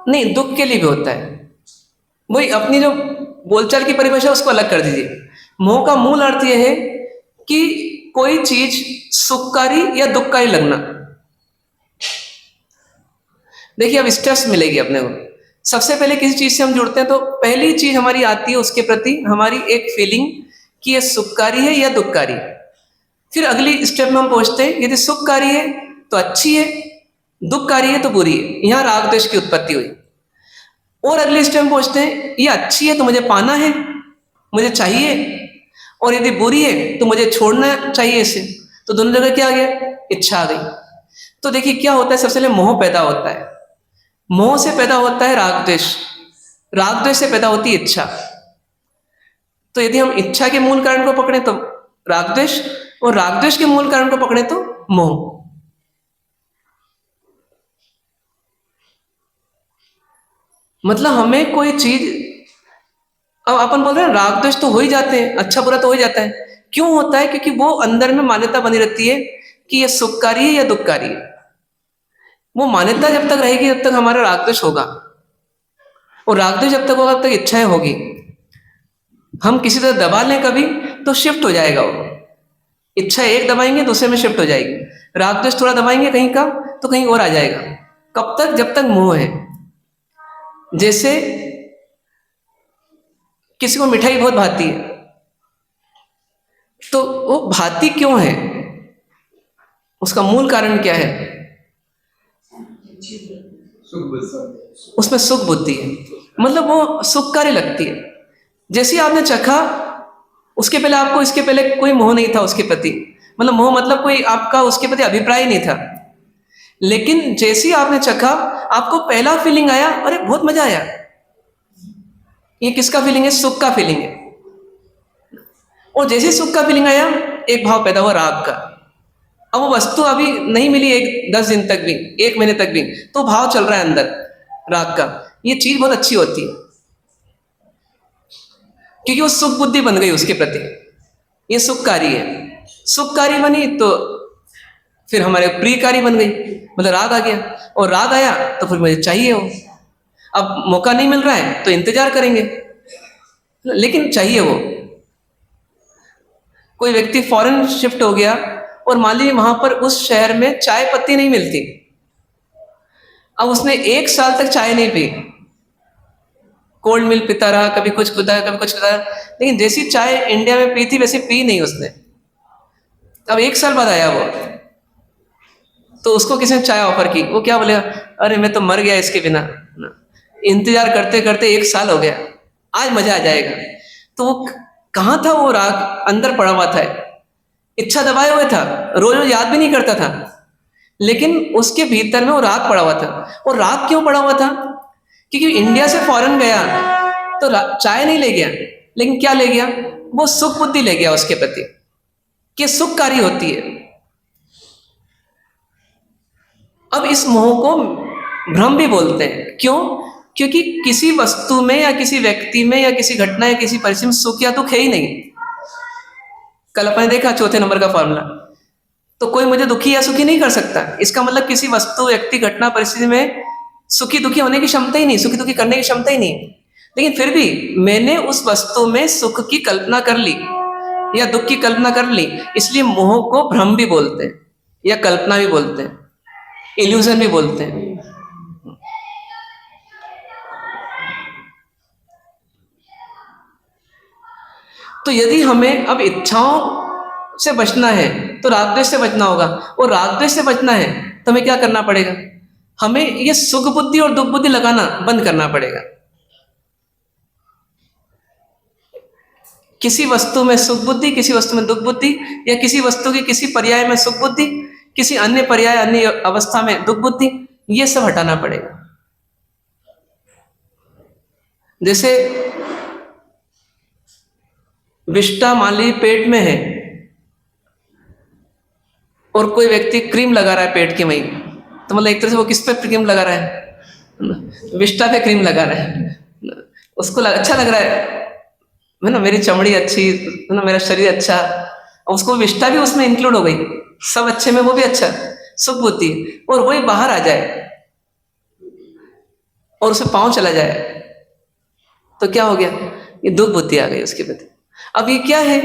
नहीं, दुख के लिए भी होता है। वही अपनी जो बोलचाल की परिभाषा उसको अलग कर दीजिए। मोह का मूल अर्थ यह है कि कोई चीज सुखकारी या दुखकारी लगना। देखिए अब स्टेप्स मिलेगी अपने को। सबसे पहले किसी चीज से हम जुड़ते हैं तो पहली चीज हमारी आती है उसके प्रति हमारी एक फीलिंग कि यह सुखकारी है या दुखकारी है। फिर अगली स्टेप में हम पहुंचते हैं, यदि सुखकारी है तो अच्छी है, दुखकारी है तो बुरी है। यहां राग द्वेष की उत्पत्ति हुई। और अगले स्टेप में पहुंचते हैं, ये अच्छी है तो मुझे पाना है, मुझे चाहिए, और यदि बुरी है तो मुझे छोड़ना चाहिए इसे। तो दोनों जगह क्या आ गया, इच्छा आ गई। तो देखिए क्या होता है, सबसे पहले मोह पैदा होता है। मोह से पैदा होता है राग द्वेष, राग द्वेष से पैदा होती है इच्छा। तो यदि हम इच्छा के मूल कारण को पकड़े तो राग द्वेष, और राग द्वेष के मूल कारण को पकड़े तो मोह। मतलब हमें कोई चीज, अब अपन बोल रहे हैं राग द्वेष तो हो ही जाते हैं, अच्छा बुरा तो हो ही जाता है। क्यों होता है, क्योंकि वो अंदर में मान्यता बनी रहती है कि ये सुखकारी है या दुखकारी है। वो मान्यता जब तक रहेगी जब तक हमारा राग द्वेष होगा, और राग द्वेष जब तक होगा तब तक इच्छाएं होगी। हम किसी तरह दबा लें कभी तो शिफ्ट हो जाएगा वो। इच्छा एक दबाएंगे दूसरे में शिफ्ट हो जाएगी, राग द्वेष थोड़ा दबाएंगे कहीं का तो कहीं और आ जाएगा। कब तक, जब तक मोह है। जैसे किसी को मिठाई बहुत भाती है, तो वो भाती क्यों है, उसका मूल कारण क्या है, उसमें सुख बुद्धि है, मतलब वो सुखकारी लगती है। जैसे आपने चखा, उसके पहले आपको, इसके पहले कोई मोह नहीं था उसके प्रति, मतलब मोह मतलब कोई आपका उसके प्रति अभिप्राय नहीं था। लेकिन जैसे ही आपने चखा आपको पहला फीलिंग आया, अरे बहुत मजा आया। ये किसका फीलिंग है, सुख का फीलिंग है। और जैसे सुख का फीलिंग आया एक भाव पैदा हुआ राग का। अब वो वस्तु अभी नहीं मिली 10 दिन तक भी, 1 महीने तक भी, तो भाव चल रहा है अंदर राग का, ये चीज बहुत अच्छी होती है क्योंकि वो सुख बुद्धि बन गई उसके प्रति, ये सुखकारी है। सुखकारी बनी तो फिर हमारे प्रियकारी बन गई, मतलब राग आ गया। और राग आया तो फिर मुझे चाहिए हो। अब मौका नहीं मिल रहा है तो इंतजार करेंगे, लेकिन चाहिए वो। कोई व्यक्ति फॉरेन शिफ्ट हो गया और मान लीजिए वहां पर उस शहर में चाय पत्ती नहीं मिलती, अब उसने 1 साल तक चाय नहीं पी, कोल्ड मिल्क पीता रहा, कभी कुछ पीता कभी कुछ पीता, लेकिन जैसी चाय इंडिया में पी थी वैसे पी नहीं उसने। अब 1 साल बाद आया वो, तो उसको किसी ने चाय ऑफर की, वो क्या बोलेगा, अरे मैं तो मर गया इसके बिना, इंतजार करते करते 1 साल हो गया, आज मजा आ जाएगा। तो वो कहाँ था वो राग, अंदर पड़ा हुआ था, इच्छा दबाए हुए था, रोज रोज याद भी नहीं करता था, लेकिन उसके भीतर में वो राग पड़ा हुआ था। और राग क्यों पड़ा हुआ था? क्योंकि इंडिया से फॉरेन गया तो चाय नहीं ले गया, लेकिन क्या ले गया, वो सुख बुद्धि ले गया उसके प्रति, कि सुखकारी होती है। अब इस मोह को भ्रम भी बोलते हैं। क्यों? क्योंकि किसी वस्तु में या किसी व्यक्ति में या किसी घटना या किसी परिस्थिति में सुख या दुख है ही नहीं। कल अपने देखा चौथे नंबर का फॉर्मूला, तो कोई मुझे दुखी या सुखी नहीं कर सकता। इसका मतलब किसी वस्तु, व्यक्ति, घटना, परिस्थिति में सुखी दुखी होने की क्षमता ही नहीं, सुखी दुखी करने की क्षमता ही नहीं। लेकिन फिर भी मैंने उस वस्तु में सुख की कल्पना कर ली या दुख की कल्पना कर ली, इसलिए मोह को भ्रम भी बोलते हैं या कल्पना भी बोलते हैं, इल्यूजन भी बोलते हैं। तो यदि हमें अब इच्छाओं से बचना है तो राग द्वेष से बचना होगा, और राग द्वेष से बचना है तो हमें क्या करना पड़ेगा, हमें ये सुख बुद्धि और दुख बुद्धि लगाना बंद करना पड़ेगा। किसी वस्तु में सुख बुद्धि, किसी वस्तु में दुख बुद्धि, या किसी वस्तु की किसी पर्याय में सुख बुद्धि, किसी अन्य पर्याय, अन्य अवस्था में दुख बुद्धि, ये सब हटाना पड़ेगा। जैसे विष्ठा मान लीजिए पेट में है और कोई व्यक्ति क्रीम लगा रहा है पेट के वहीं, तो मतलब एक तरह से वो किस पे क्रीम लगा रहा है, विष्ठा पे क्रीम लगा रहा है, उसको अच्छा लग रहा है ना, मेरी चमड़ी अच्छी है ना, मेरा शरीर अच्छा, उसको विष्ठा भी उसमें इंक्लूड हो गई, सब अच्छे में वो भी अच्छा, सुख बुद्धि। और वही बाहर आ जाए और उसे पांव चला जाए तो क्या हो गया, ये दुख बुद्धि आ गई उसके प्रति। अब ये क्या है,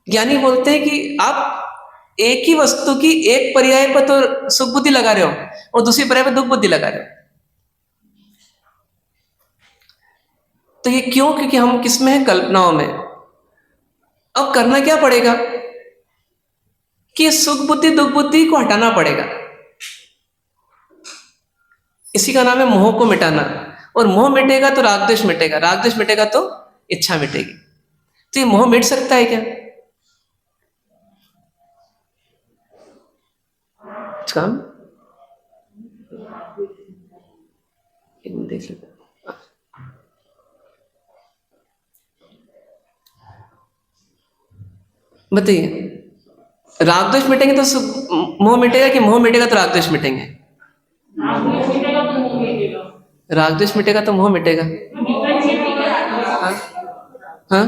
ज्ञानी बोलते हैं कि आप एक ही वस्तु की एक पर्याय पर तो सुख बुद्धि लगा रहे हो और दूसरी पर्याय पर दुख बुद्धि लगा रहे हो। तो ये क्यों? क्योंकि हम किसमें हैं, कल्पनाओं में। अब करना क्या पड़ेगा कि सुख बुद्धि दुख बुद्धि को हटाना पड़ेगा। इसी का नाम है मोह को मिटाना। और मोह मिटेगा तो राग द्वेष मिटेगा, राग द्वेष मिटेगा तो इच्छा मिटेगी। तो ये मोह मिट सकता है क्या? काम देख लेते, बताइए, राग द्वेष मिटेंगे तो मोह मिटेगा कि मोह मिटेगा तो राग द्वेष मिटेंगे? राग द्वेष मिटेगा तो मोह मिटेगा। हाँ,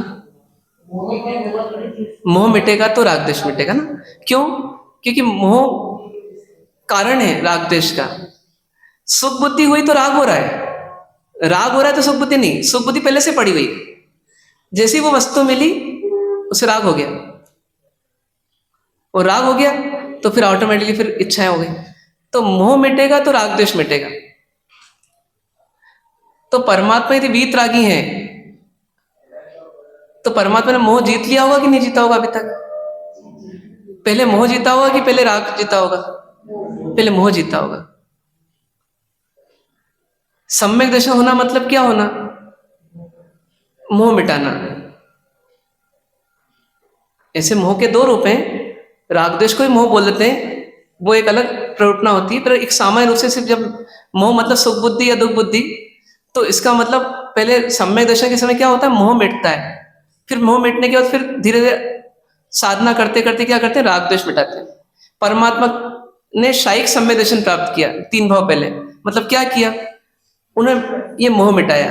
मोह मिटेगा तो राग द्वेष मिटेगा ना। क्यों? क्योंकि मोह कारण है राग द्वेष का। सुख बुद्धि हुई तो राग हो रहा है, राग हो रहा है तो सुख बुद्धि नहीं, सुख बुद्धि पहले से पड़ी हुई। जैसी वो वस्तु मिली उसे राग हो गया, और राग हो गया तो फिर ऑटोमेटिकली फिर इच्छाएं हो गई। तो मोह मिटेगा तो राग द्वेष मिटेगा। तो परमात्मा यदि वीतरागी है तो परमात्मा ने मोह जीत लिया होगा कि नहीं जीता होगा अभी तक? पहले मोह जीता होगा कि पहले राग जीता होगा? पहले मोह जीता होगा। सम्यक दशा होना मतलब क्या होना? मोह मिटाना। ऐसे मोह के दो रूप हैं, राग द्वेष को ही मोह बोल देते हैं, वो एक अलग प्रवृत्ति होती है। पर एक सामान्य रूप से सिर्फ जब मोह मतलब सुख बुद्धि या दुख बुद्धि, तो इसका मतलब पहले सम्यक दशा के समय क्या होता है, मोह मिटता है। फिर मोह मिटने के बाद फिर धीरे धीरे साधना करते करते क्या करते हैं, राग द्वेष मिटाते हैं। परमात्मा ने शायिक सम्यक दर्शन प्राप्त किया 3 भाव पहले, मतलब क्या किया, उन्हें ये मोह मिटाया।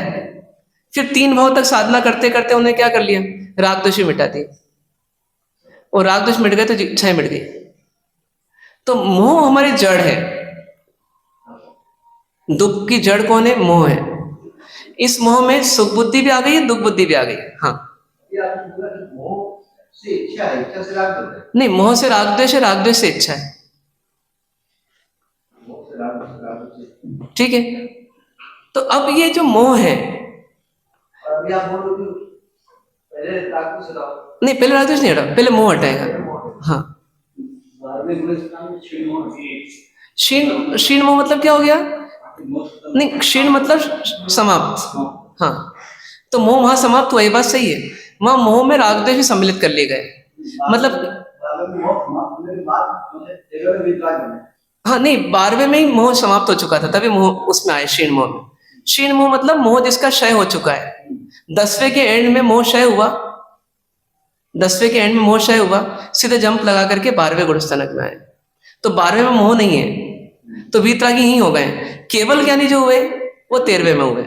फिर 3 भाव तक साधना करते करते उन्हें क्या कर लिया, राग द्वेष मिटा दिया, और राग द्वेष मिट गए तो इच्छाएं मिट गई। तो मोह हमारी जड़ है, दुख की जड़ कौन है, मोह है। इस मोह में सुख बुद्धि भी आ गई है, दुख बुद्धि भी आ गई है। हाँ, ये आपने बोला कि मोह से इच्छा है, इच्छा से राग होता है। नहीं, मोह से राग द्वेष है, राग द्वेष से इच्छा है। मोह से राग से। ठीक है, तो अब ये जो मोह है, और अभी आप बोल रहे हो कि पहले राग से राग, नहीं पहले राग द्वेष नहीं हटा, पहले मोह हटाएगा। हाँ, बाद में गुणस्थान में क्षीण मोह है। क्षीण, क्षीण मोह मतलब क्या हो गया? नहीं, क्षीण मतलब समाप्त। हाँ, तो मोह वहां समाप्त हुआ, ये बात सही है। वहां मोह में राग द्वेष भी सम्मिलित कर लिए गए, मतलब हाँ, नहीं 12वें में ही मोह समाप्त हो चुका था, तभी मोह उसमें आए, क्षीण मोह में। क्षीण मोह मतलब मोह जिसका क्षय हो चुका है। 10वें के एंड में मोह क्षय हुआ, 10वें के एंड में मोह क्षय हुआ, सीधे जंप लगा करके 12वें गुणस्थानक में आए। तो 12वें में मोह नहीं है, तो वीतरागी ही हो गए। केवल ज्ञानी जो हुए वो 13वें में हुए।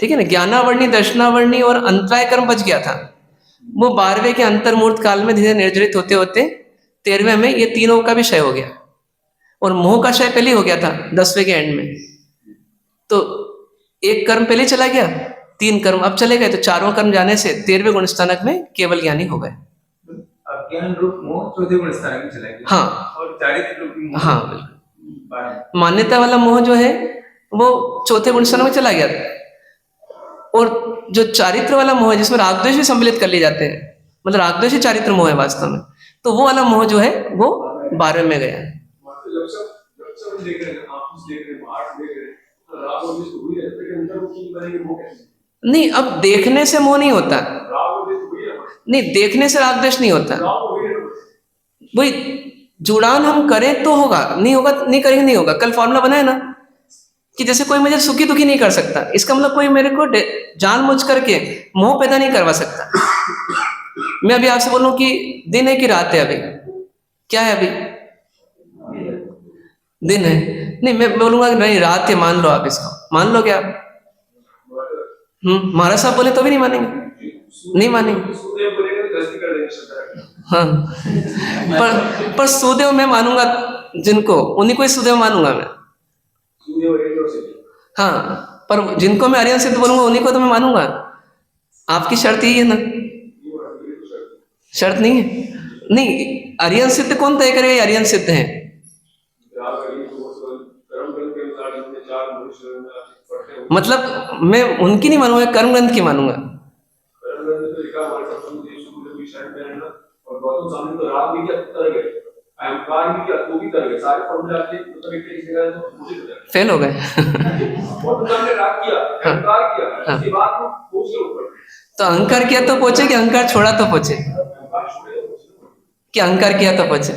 ठीक है ना, ज्ञानावर्णी, दर्शनावर्णी और अंतराय कर्म बच गया था, वो 12वें के अंतर्मूर्त काल में धीरे निर्जरित होते होते 13वें में ये तीनों का भी क्षय हो गया, और मोह का क्षय पहले ही हो गया था 10वें के एंड में। तो एक कर्म पहले चला गया, 3 कर्म अब चले गए, तो 4वां कर्म जाने से 13वें गुणस्थानक में केवल ज्ञानी हो गए। अज्ञान रूप मोह चौथे गुणस्थानक में चला गया। हाँ, और चारित्र रूप मोह, हाँ, मान्यता वाला मोह जो है वो चौथे गुणस्थानक में चला गया, और जो चारित्र वाला मोह है जिसमें राग द्वेष भी सम्मिलित कर लिए जाते हैं, मतलब राग द्वेष ही चारित्र मोह है वास्तव में, तो वो वाला मोह जो है वो 12वें में गया। नहीं, अब देखने से मोह नहीं होता, नहीं देखने से राग द्वेष नहीं होता, वही जुड़ान हम करें तो होगा, नहीं होगा नहीं करेंगे नहीं होगा। कल फॉर्मूला बनाया ना कि जैसे कोई मुझे सुखी दुखी नहीं कर सकता, इसका मतलब कोई मेरे को जानबूझ करके मोह पैदा नहीं करवा सकता। मैं अभी आपसे बोलूं कि दिन है कि रात है, अभी क्या है? अभी दिन है, नहीं मैं बोलूंगा कि नहीं रात है, मान लो आप इसको, मान लो क्या आप? महाराज साहब बोले तो भी नहीं मानेंगे, नहीं मानेंगे। हाँ, पर सुदेव मैं मानूंगा, जिनको उन्हीं को ही सुदेव मानूंगा मैं। हाँ, पर जिनको मैं आर्यन सिद्ध बोलूंगा उन्हीं को तो मैं मानूंगा। आपकी शर्त यही है ना? शर्त नहीं है, नहीं आर्यन सिद्ध कौन तय करेगा आर्यन सिद्ध है? मतलब मैं उनकी नहीं मानूंगा, कर्म ग्रंथ की मानूंगा। फेल हो गए। तो अहंकार किया तो पहुंचे कि अहंकार छोड़ा तो पहुंचे? कि अहंकार किया तो पहुंचे?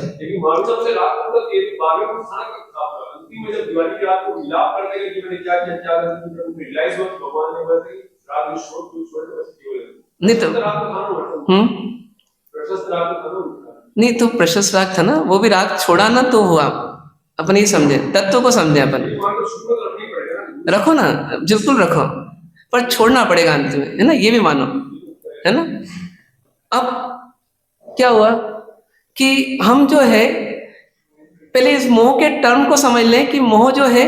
नहीं तो नहीं तो प्रशस्त राग था ना, वो भी राग छोड़ा ना तो हुआ। अपन ये समझे, तत्व को समझे अपन, रखो ना बिल्कुल रखो, पर छोड़ना पड़ेगा अंत में, है ना, ये भी मानो, है ना। अब क्या हुआ कि हम जो है पहले इस मोह के टर्म को समझ लें कि मोह जो है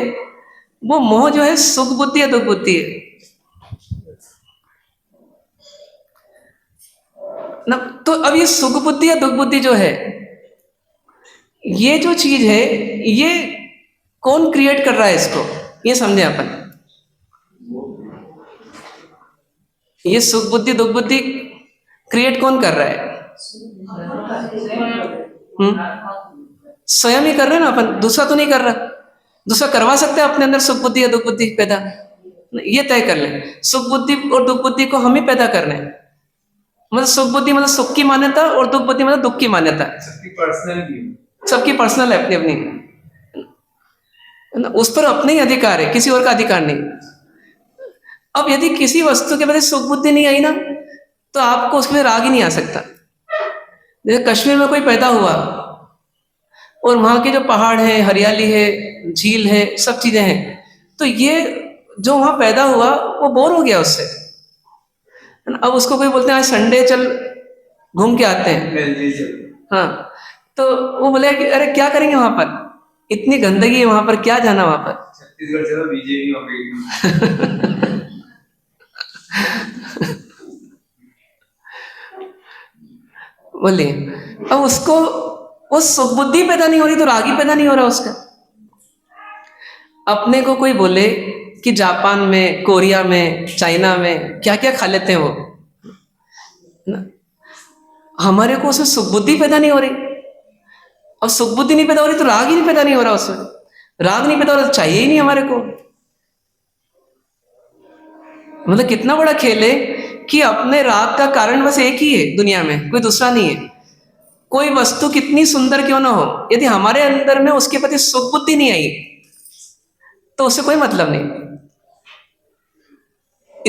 वो मोह जो है सुख बुद्धि या दुख बुद्धि है ना। तो अब ये सुख बुद्धि या दुख बुद्धि जो है, ये जो चीज है ये कौन क्रिएट कर रहा है इसको, ये समझे अपन। ये सुख बुद्धि दुख बुद्धि क्रिएट कौन कर रहा है? स्वयं ही कर रहे हैं ना अपन, दूसरा तो नहीं कर रहा। दूसरा करवा सकते हैं अपने अंदर सुख बुद्धि या दुख बुद्धि पैदा, ये तय कर लें। सुख बुद्धि और दुख बुद्धि को हम ही पैदा कर रहे हैं। मतलब सुख बुद्धि मतलब सुख की मान्यता और दुख बुद्धि मतलब दुख की मान्यता। सबकी पर्सनल है, अपनी अपनी, उस पर अपने ही अधिकार है, किसी और का अधिकार नहीं। अब यदि किसी वस्तु के प्रति सुख बुद्धि नहीं आई ना, तो आपको उसमें राग ही नहीं आ सकता। जैसे कश्मीर में कोई पैदा हुआ और वहां के जो पहाड़ है, हरियाली है, झील है, सब चीजें हैं, तो ये जो वहां पैदा हुआ वो बोर हो गया उससे। अब उसको कोई बोलते हैं आज संडे चल घूम के आते हैं, हाँ, तो वो बोले कि अरे क्या करेंगे वहां पर, इतनी गंदगी है वहां पर, क्या जाना वहां पर। छत्तीसगढ़ से तो बीजेपी बोलिए, अब उसको वो सुख बुद्धि पैदा नहीं हो रही तो राग ही पैदा नहीं हो रहा उसका। अपने को कोई बोले कि जापान में, कोरिया में, चाइना में क्या क्या खा लेते हैं वो ना, हमारे को उसमें सुख बुद्धि पैदा नहीं हो रही, और सुख बुद्धि नहीं पैदा हो रही तो राग ही नहीं पैदा नहीं हो रहा उसमें, राग नहीं पैदा हो रहा तो चाहिए ही नहीं हमारे को। मतलब कितना बड़ा खेल है कि अपने राग का कारण बस एक ही है दुनिया में, कोई दूसरा नहीं है। कोई वस्तु कितनी सुंदर क्यों ना हो, यदि हमारे अंदर में उसके प्रति सुख बुद्धि नहीं आई तो उससे कोई मतलब नहीं।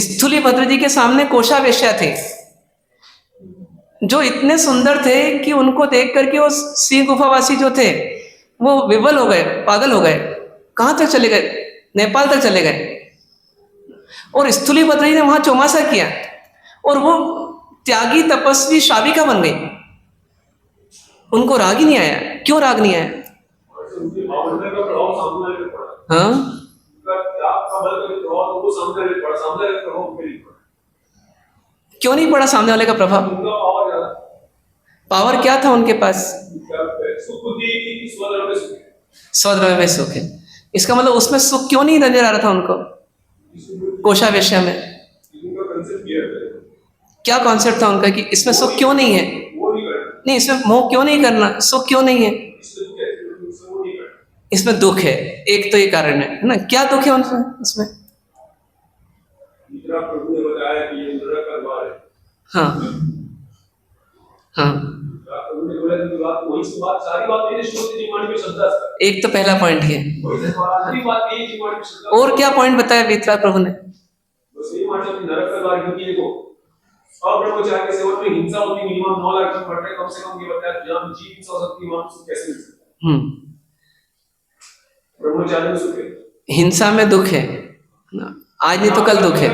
स्थूलीभद्र जी के सामने कोषावेश्या थे जो इतने सुंदर थे कि उनको देख करके वो सिंह गुफावासी जो थे वो विवल हो गए, पागल हो गए। कहाँ तक चले गए? नेपाल तक चले गए। और स्थूलीभद्र जी ने वहां चौमासा किया और वो त्यागी तपस्वी शाबिका बन गई। उनको राग ही नहीं आया। क्यों राग नहीं आया? हाँ, क्यों नहीं पड़ा सामने वाले का प्रभाव? पावर क्या था उनके पास? स्वधर्म में सुख है। इसका मतलब उसमें सुख क्यों नहीं नजर आ रहा था उनको? कोषावेश्या में क्या कॉन्सेप्ट था उनका कि इसमें सुख क्यों नहीं है? नहीं, इसमें मोह क्यों नहीं करना, सुख क्यों नहीं है? इसमें दुख है। एक तो ये कारण है ना। क्या दुख है उनसे उसमें? हाँ हाँ, एक तो पहला पॉइंट है। और क्या पॉइंट बताया वीतराग प्रभु ने? ब्रह्मचारी के सेवन में हिंसा होती मिनिमम 9 लाख तक बढ़ रहे, कम से कम ये बताया जहां जीव हिंसा हो सकती है वहां सुख कैसे मिल सकता है? ब्रह्मचारी में सुख है, हिंसा में दुख है। आज नहीं तो कल दुख है।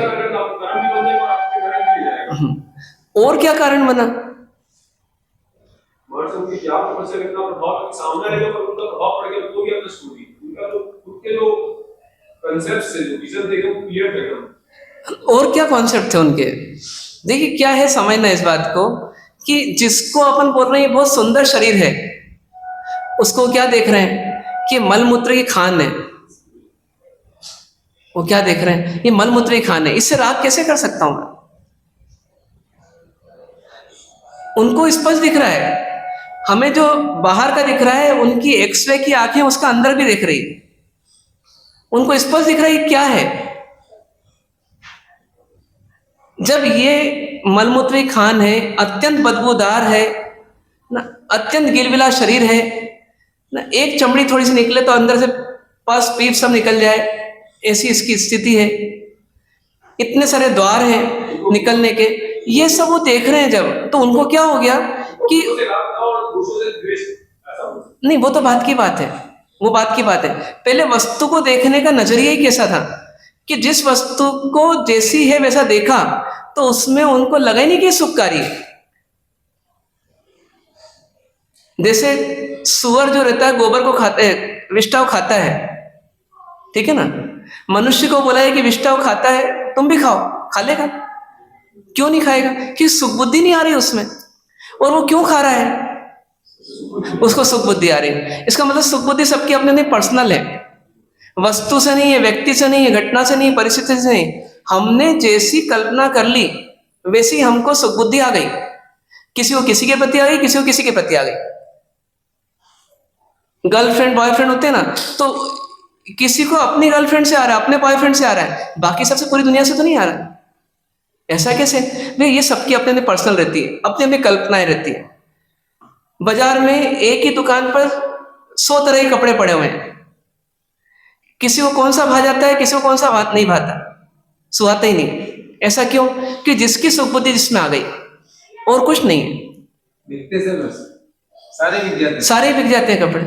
और क्या कारण बना? क्या तपस्या कितना प्रभाव सामने रहेगा, पर उनका प्रभाव पड़ गया तो भी अपना स्टोरी उनका जो खुद के जो कांसेप्ट्स है, जो विजन देखे वो क्लियर रहेगा। और क्या कॉन्सेप्ट थे उनके? देखिए क्या है, समझना इस बात को कि जिसको अपन बोल रहे हैं बहुत सुंदर शरीर है, उसको क्या देख रहे हैं कि मलमूत्र की खान है। वो क्या देख रहे हैं? ये मलमूत्र की खान है, इससे राग कैसे कर सकता हूं मैं? उनको स्पष्ट दिख रहा है। हमें जो बाहर का दिख रहा है, उनकी एक्सरे की आंखें उसका अंदर भी देख रही है। उनको स्पष्ट दिख रहा है क्या है। जब ये मलमूत्री खान है, अत्यंत बदबूदार है ना, अत्यंत गिलबिला शरीर है ना, एक चमड़ी थोड़ी सी निकले तो अंदर से पस पीप सब निकल जाए, ऐसी इसकी स्थिति है। इतने सारे द्वार हैं निकलने के, ये सब वो देख रहे हैं जब, तो उनको क्या हो गया कि नहीं, वो तो बात की बात है, वो बात की बात है। पहले वस्तु को देखने का नजरिया ही कैसा था कि जिस वस्तु को जैसी है वैसा देखा तो उसमें उनको लगा ही नहीं कि सुखकारी है। जैसे सुअर जो रहता है गोबर को खाता है, विष्टा को खाता है, ठीक है ना। मनुष्य को बोला है कि विष्टा को खाता है, तुम भी खाओ, खा लेगा। क्यों नहीं खाएगा? कि सुख बुद्धि नहीं आ रही उसमें। और वो क्यों खा रहा है? उसको सुख बुद्धि आ रही है। इसका मतलब सुख बुद्धि सबकी अपने अपने पर्सनल है, वस्तु से नहीं है, व्यक्ति से नहीं है, घटना से नहीं, परिस्थिति से नहीं। हमने जैसी कल्पना कर ली वैसी हमको सुख बुद्धि आ गई। किसी को किसी के प्रति आ गई, किसी को किसी के प्रति आ गई। गर्लफ्रेंड बॉयफ्रेंड होते हैं ना, तो किसी को अपनी गर्लफ्रेंड से आ रहा है, अपने बॉयफ्रेंड से आ रहा है, बाकी सबसे पूरी दुनिया से तो नहीं आ रहा है। ऐसा कैसे? भाई ये सबकी अपने अपने पर्सनल रहती है, अपनी अपनी कल्पनाएं रहती है। बाजार में एक ही दुकान पर 100 तरह के कपड़े पड़े हुए हैं। किसी को कौन सा भा जाता है, किसी को कौन सा नहीं भाता, सुहाता ही नहीं। ऐसा क्यों? कि जिसकी सुख बुद्धि जिसमें आ गई, और कुछ नहीं है। दिखते से बस सारे बिक जाते हैं कपड़े,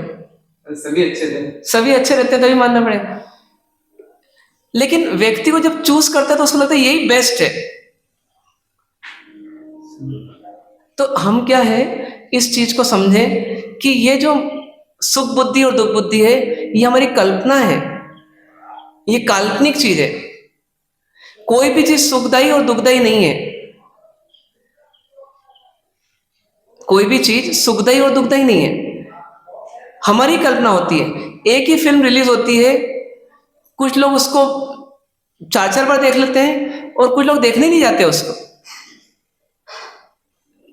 सभी अच्छे थे, सभी अच्छे रहते हैं, तभी मानना पड़ेगा। लेकिन व्यक्ति को जब चूज करता है तो उसको लगता है यही बेस्ट है। तो हम क्या है, इस चीज को समझें कि ये जो सुख बुद्धि और दुख बुद्धि है, ये हमारी कल्पना है, ये काल्पनिक चीज है। कोई भी चीज सुखदायी और दुखदायी नहीं है। कोई भी चीज सुखदायी और दुखदायी नहीं है, हमारी कल्पना होती है। एक ही फिल्म रिलीज होती है, कुछ लोग उसको 4-4 बार देख लेते हैं और कुछ लोग देखने नहीं जाते उसको।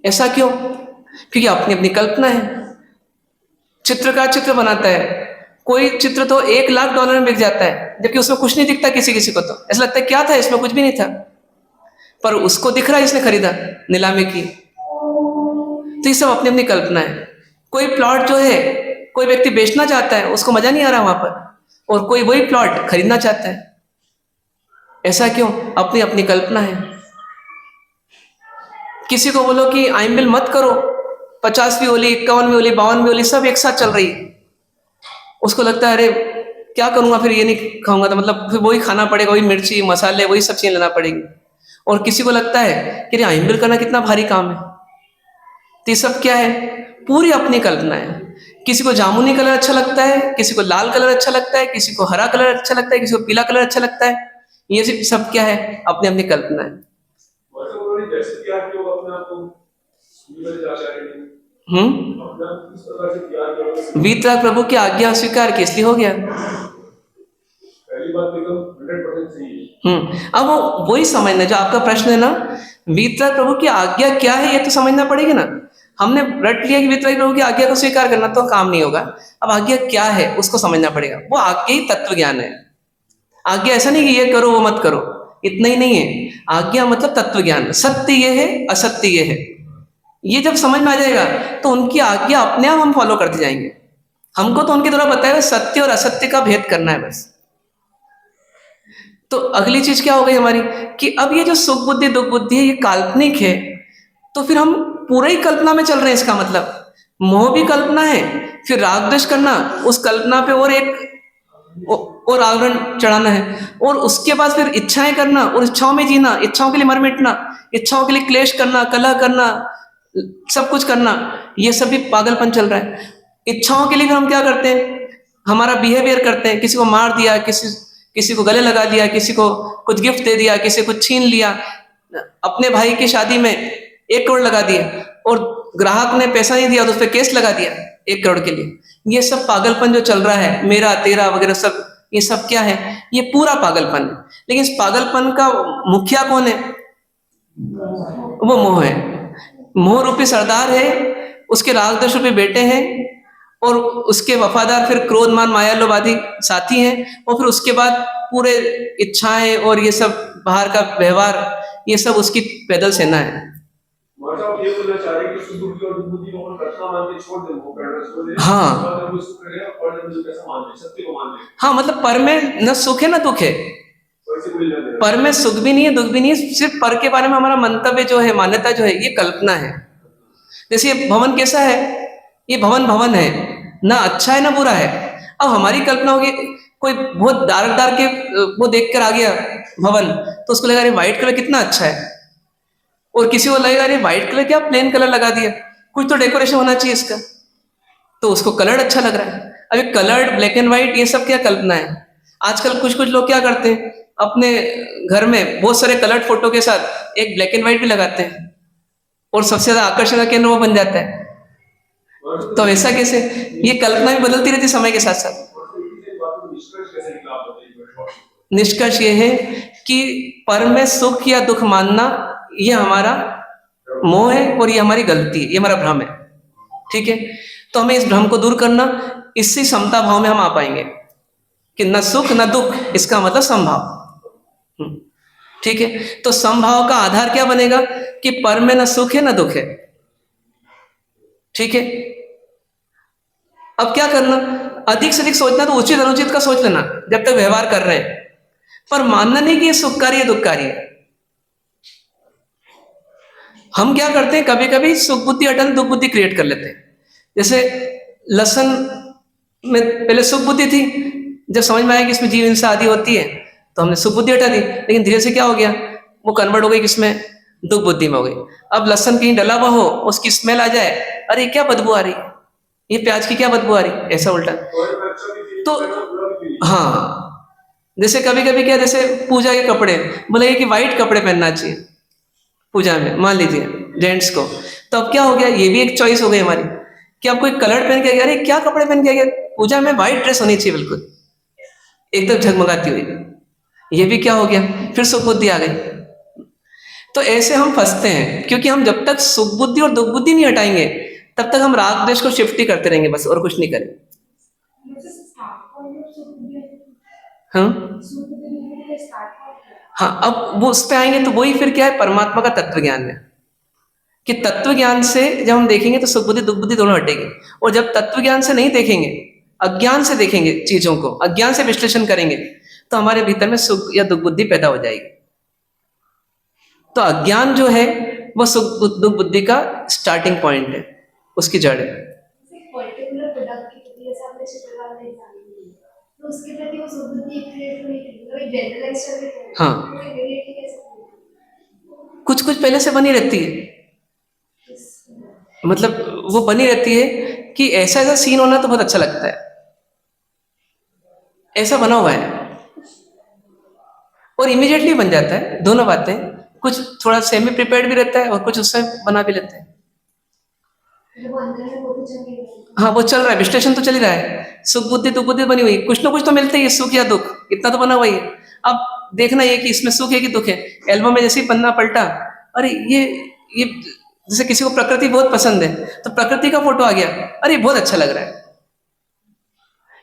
ऐसा क्यों? क्योंकि अपनी अपनी कल्पना है। चित्रकार चित्र बनाता है, कोई चित्र तो $1,00,000 में बिक जाता है, जबकि उसमें कुछ नहीं दिखता किसी किसी को, तो ऐसा लगता है क्या था इसमें, कुछ भी नहीं था, पर उसको दिख रहा है, इसने खरीदा, नीलामी की। तो ये सब अपनी अपनी कल्पना है। कोई प्लॉट जो है कोई व्यक्ति बेचना चाहता है, उसको मजा नहीं आ रहा वहां पर, और कोई वही प्लॉट खरीदना चाहता है। ऐसा क्यों? अपनी अपनी कल्पना है। किसी को बोलो कि आइंबिल मत करो, 50वीं होली, 51वीं होली, 52वीं होली सब एक साथ चल रही है, उसको लगता है अरे क्या करूंगा, फिर ये नहीं खाऊंगा तो मतलब फिर वही खाना पड़ेगा, वही मिर्ची मसाले वही सब चीजें लेना पड़ेगी। और किसी को लगता है कि आइंबिल करना कितना भारी काम है। तो ये सब क्या है? पूरी अपनी कल्पना है। किसी को जामुनी कलर अच्छा लगता है, किसी को लाल कलर अच्छा लगता है, किसी को हरा कलर अच्छा लगता है, किसी को पीला कलर अच्छा लगता है। ये सब क्या है? अपनी अपनी कल्पना है। वीतराग प्रभु की आज्ञा स्वीकार की, इसलिए हो गया। पहली बात एकदम 100% सही है। अब वो वही समझना जो आपका प्रश्न है ना, वीतराग प्रभु की आज्ञा क्या है ये तो समझना पड़ेगा ना। हमने रट लिया कि वीतराग प्रभु की आज्ञा को स्वीकार करना, तो काम नहीं होगा। अब आज्ञा क्या है उसको समझना पड़ेगा। वो आज्ञा ही तत्व ज्ञान है। आज्ञा ऐसा नहीं कि ये करो वो मत करो, इतना ही नहीं है। आज्ञा मतलब तत्व ज्ञान, सत्य ये है, असत्य ये है। ये जब समझ में आ जाएगा तो उनकी आज्ञा अपने आप हम फॉलो करते जाएंगे। हमको तो उनके द्वारा बताया सत्य और असत्य का भेद करना है बस। तो अगली चीज क्या हो गई हमारी कि अब ये जो सुख बुद्धि दुख बुद्धि है ये काल्पनिक है, तो फिर हम पूरा ही कल्पना में चल रहे हैं। इसका मतलब मोह भी कल्पना है, फिर राग द्वेष करना, उस कल्पना पे और एक और आवरण चढ़ाना है, और उसके बाद फिर इच्छाएं करना और इच्छाओं में जीना, इच्छाओं के लिए मर मिटना, इच्छाओं के लिए क्लेश करना, कलह करना, सब कुछ करना। ये सब भी पागलपन चल रहा है। इच्छाओं के लिए भी हम क्या करते हैं? हमारा बिहेवियर करते हैं। किसी को मार दिया, किसी को गले लगा दिया, किसी को कुछ गिफ्ट दे दिया, किसी को छीन लिया। अपने भाई की शादी में 1 करोड़ लगा दिया और ग्राहक ने पैसा नहीं दिया तो उस पर केस लगा दिया 1 करोड़ के लिए। ये सब पागलपन जो चल रहा है, मेरा तेरा वगैरह सब, ये सब क्या है? ये पूरा पागलपन है। लेकिन इस पागलपन का मुखिया कौन है? वो मोह है। मोह रूपी सरदार है, उसके राग द्वेष रूपी बेटे हैं, और उसके वफादार फिर क्रोध मान माया लोभ आदि साथी हैं, और फिर उसके बाद पूरे इच्छाएं और ये सब बाहर का व्यवहार, ये सब उसकी पैदल सेना है। मतलब ये बोलना चाह रहे हैं कि सुख दुख और बुद्धि को रखना मान के छोड़ दे, वो करना छोड़ दे। हाँ। और वो सुख करेगा और जो कैसा मान ले, सत्य को मान ले। हाँ, मतलब पर में न सुख है न दुख है। वैसे मिल जाता है। पर में सुख भी नहीं है, दुख भी नहीं है। सिर्फ पर के बारे में हमारा मंतव्य जो है, मान्यता जो है, ये कल्पना है। जैसे ये भवन कैसा है? ये भवन है, ना अच्छा है ना बुरा है। अब हमारी कल्पना होगी, कोई बहुत डार्क के वो देख कर आ गया भवन, तो उसको लगा अरे व्हाइट कलर कितना अच्छा है, और किसी को लगेगा अरे व्हाइट कलर क्या प्लेन कलर लगा दिया, कुछ तो डेकोरेशन होना चाहिए इसका, तो उसको कलर अच्छा लग रहा है। अभी कलर्ड ब्लैक एंड व्हाइट ये सब क्या कल्पना है। आजकल कुछ लोग क्या करते हैं, अपने घर में बहुत सारे कलर्ड फोटो के साथ एक ब्लैक एंड व्हाइट भी लगाते हैं, और सबसे ज्यादा आकर्षण का केंद्र वो बन जाता है। तो ऐसा कैसे? ये कल्पना भी बदलती रहती समय के साथ साथ। निष्कर्ष ये है कि पर में सुख या दुख मानना ये हमारा मोह है, और ये हमारी गलती है, ये हमारा भ्रम है। ठीक है, तो हमें इस भ्रम को दूर करना, इससे समता भाव में हम आ पाएंगे कि न सुख न दुख, इसका मतलब समभाव। ठीक है, तो समभाव का आधार क्या बनेगा कि पर में न सुख है न दुख है। ठीक है, अब क्या करना? अधिक से अधिक सोचना तो उचित अनुचित का सोच लेना जब तक व्यवहार कर रहे हैं, पर मानना नहीं कि ये सुखकारी है दुखकारी है। हम क्या करते हैं, कभी कभी सुख बुद्धि हटाने दुख बुद्धि क्रिएट कर लेते हैं। जैसे लहसन में पहले सुख बुद्धि थी, जब समझ में आया कि इसमें जीव हिंसा आदि होती है तो हमने सुख बुद्धि हटा दी, लेकिन धीरे से क्या हो गया, वो कन्वर्ट हो गई किसमें? दुख बुद्धि में हो गई। अब लहसन कहीं डला हुआ हो, उसकी स्मेल आ जाए, अरे क्या बदबू आ रही, ये प्याज की क्या बदबू आ रही, ऐसा उल्टा। तो हाँ, जैसे कभी कभी क्या, जैसे पूजा के कपड़े बोले कि वाइट कपड़े पहनना चाहिए पूजा में, मान लीजिए जेंट्स को, तो अब क्या हो गया, ये भी एक चॉइस हो गई हमारी कि आप कोई कलर पहन के गया, अरे क्या कपड़े पहन के गया, पूजा में वाइट ड्रेस होनी चाहिए बिल्कुल एकदम झगमगाती हुई। ये भी क्या हो गया, फिर सुख बुद्धि आ गई। तो ऐसे हम फंसते हैं, क्योंकि हम जब तक सुख बुद्धि और दुख बुद्धि नहीं हटाएंगे तब तक हम राग द्वेष को शिफ्ट ही करते रहेंगे बस, और कुछ नहीं करेंगे। हाँ हाँ, अब वो उस पे आएंगे तो वही फिर क्या है, परमात्मा का तत्व ज्ञान है कि तत्व ज्ञान से जब हम देखेंगे तो सुख बुद्धि दुख बुद्धि दोनों हटेगी। और जब तत्व ज्ञान से नहीं देखेंगे, अज्ञान से देखेंगे चीजों को, अज्ञान से विश्लेषण करेंगे, तो हमारे भीतर में सुख या दुख बुद्धि पैदा हो जाएगी। तो अज्ञान जो है वो सुख दुख बुद्धि का स्टार्टिंग पॉइंट है, उसकी जड़ है। पर्टिकुलर प्रोडक्ट की प्रति जैसे आपने चित्रकला में एग्जांपल दिया, तो उसके प्रति वो सुख बुद्धि क्रिएट नहीं थी, मतलब एक जनरलाइज कर देते हैं। हाँ, तो इमीडिएटली कैसे कुछ कुछ पहले से बनी रहती है, मतलब वो बनी रहती है कि ऐसा ऐसा सीन होना तो बहुत अच्छा लगता है, ऐसा बना हुआ है और इमीडिएटली बन जाता है। दोनों बातें, कुछ थोड़ा सेमी प्रिपेयर्ड भी रहता है और कुछ उससे बना भी लेते हैं। वो अंदर में वो तो चल रही है। हाँ, वो चल रहा है, विश्लेषण तो चल ही रहा है, सुख बुद्धि दुख बुद्धि बनी हुई, कुछ ना कुछ तो मिलते ही है, सुख या दुख, इतना तो बना हुआ ही है। अब देखना ये कि इसमें सुख है कि दुख है। एल्बम में जैसे ही पन्ना पलटा, अरे ये जैसे किसी को प्रकृति बहुत पसंद है तो प्रकृति का फोटो आ गया, अरे बहुत अच्छा लग रहा है।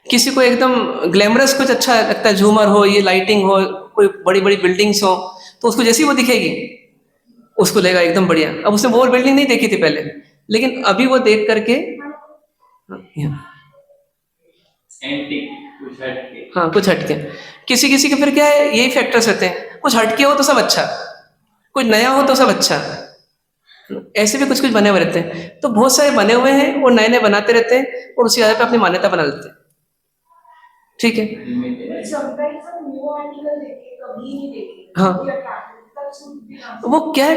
किसी को एकदम ग्लैमरस कुछ अच्छा लगता है, झूमर हो, ये लाइटिंग हो, कोई बड़ी बड़ी बिल्डिंग्स हो, तो उसको जैसी वो दिखेगी उसको लगेगा एकदम बढ़िया। अब उसने वो बिल्डिंग नहीं देखी थी पहले, लेकिन अभी वो देख करके हाँ कुछ हटके, किसी किसी के फिर क्या है, यही फैक्टर्स रहते हैं, कुछ हटके हो तो सब अच्छा, कुछ नया हो तो सब अच्छा, ऐसे भी कुछ कुछ बने हुए रहते हैं। तो बहुत सारे बने हुए हैं और नए नए बनाते रहते हैं और उसी आधार पर अपनी मान्यता बना लेते हैं। ठीक है, समटाइम्स हम न्यू आर्टिकल देखे कभी नहीं देखे, हाँ, वो क्या है,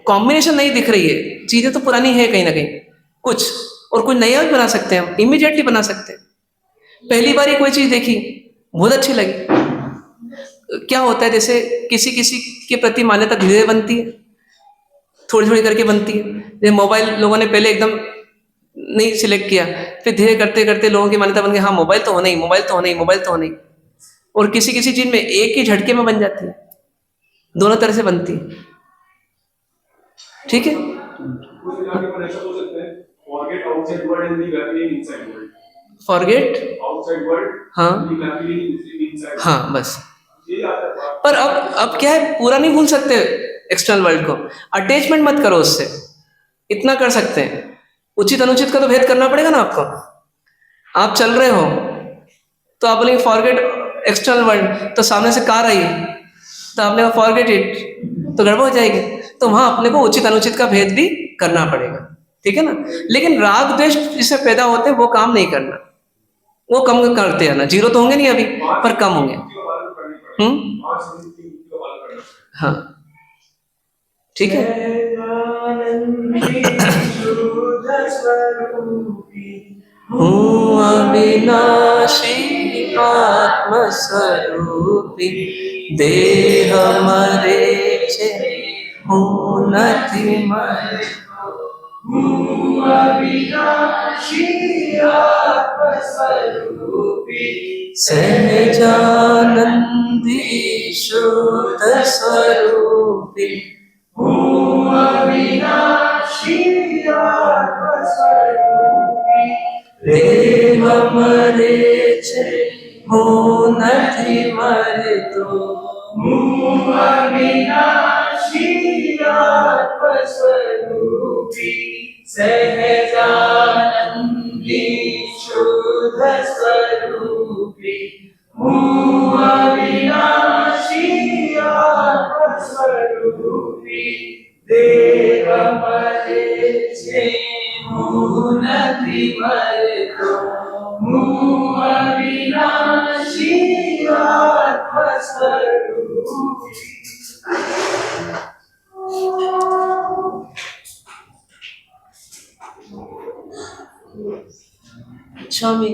कॉम्बिनेशन नहीं दिख रही है, चीजें तो पुरानी है कहीं ना कहीं कुछ, और कुछ नया भी बना सकते हैं हम, इमीडिएटली बना सकते हैं। पहली बार ही कोई चीज देखी बहुत अच्छी लगी। क्या होता है, जैसे किसी किसी के प्रति मान्यता धीरे धीरे बनती है, थोड़ी थोड़ी करके बनती है। जैसे मोबाइल लोगों ने पहले एकदम नहीं सिलेक्ट किया, फिर धीरे करते करते लोगों की मान्यता बन गई, हाँ मोबाइल तो होना ही, मोबाइल तो होना ही, मोबाइल तो होना ही। और किसी किसी चीज में एक ही झटके में बन जाती है, दोनों तरह से बनती है। ठीक है, फॉरगेट आउटसाइड वर्ल्ड, हाँ हाँ बस। पर अब क्या है, पूरा नहीं भूल सकते एक्सटर्नल वर्ल्ड को, अटैचमेंट मत करो उससे, इतना कर सकते हैं। उचित अनुचित का तो भेद करना पड़ेगा ना आपको। आप चल रहे हो तो आप बोलेंगे फॉरगेट एक्सटर्नल वर्ल्ड, तो सामने से कार आई तो आपने कहा फॉरगेट इट, तो गड़बड़ हो जाएगी। तो वहां अपने को उचित अनुचित का भेद भी करना पड़ेगा, ठीक है ना। लेकिन राग द्वेष जिससे पैदा होते हैं वो काम नहीं करना, वो कम करते हैं ना, जीरो तो होंगे नहीं अभी पर कम होंगे। हाँ ठीक है। हूँ अविनाशी आत्मस्वरूपी, देह मरे छे हूँ નથી मरे। अविनाशी आत्मस्वरूपी, सहजानंदी शुद्ध स्वरूपी। अविनाशी आत्मस्वरूपी, देह मरे छे हूँ નથી मरतो। अविनाशी आत्मस्वरूपी, सहजानंदी शुद्ध स्वरूपी। अविनाशी आत्मस्वरूपी, देह मरे छे हूँ નથી मरतो। अविनाशी आत्मस्वरूपी। स्वामी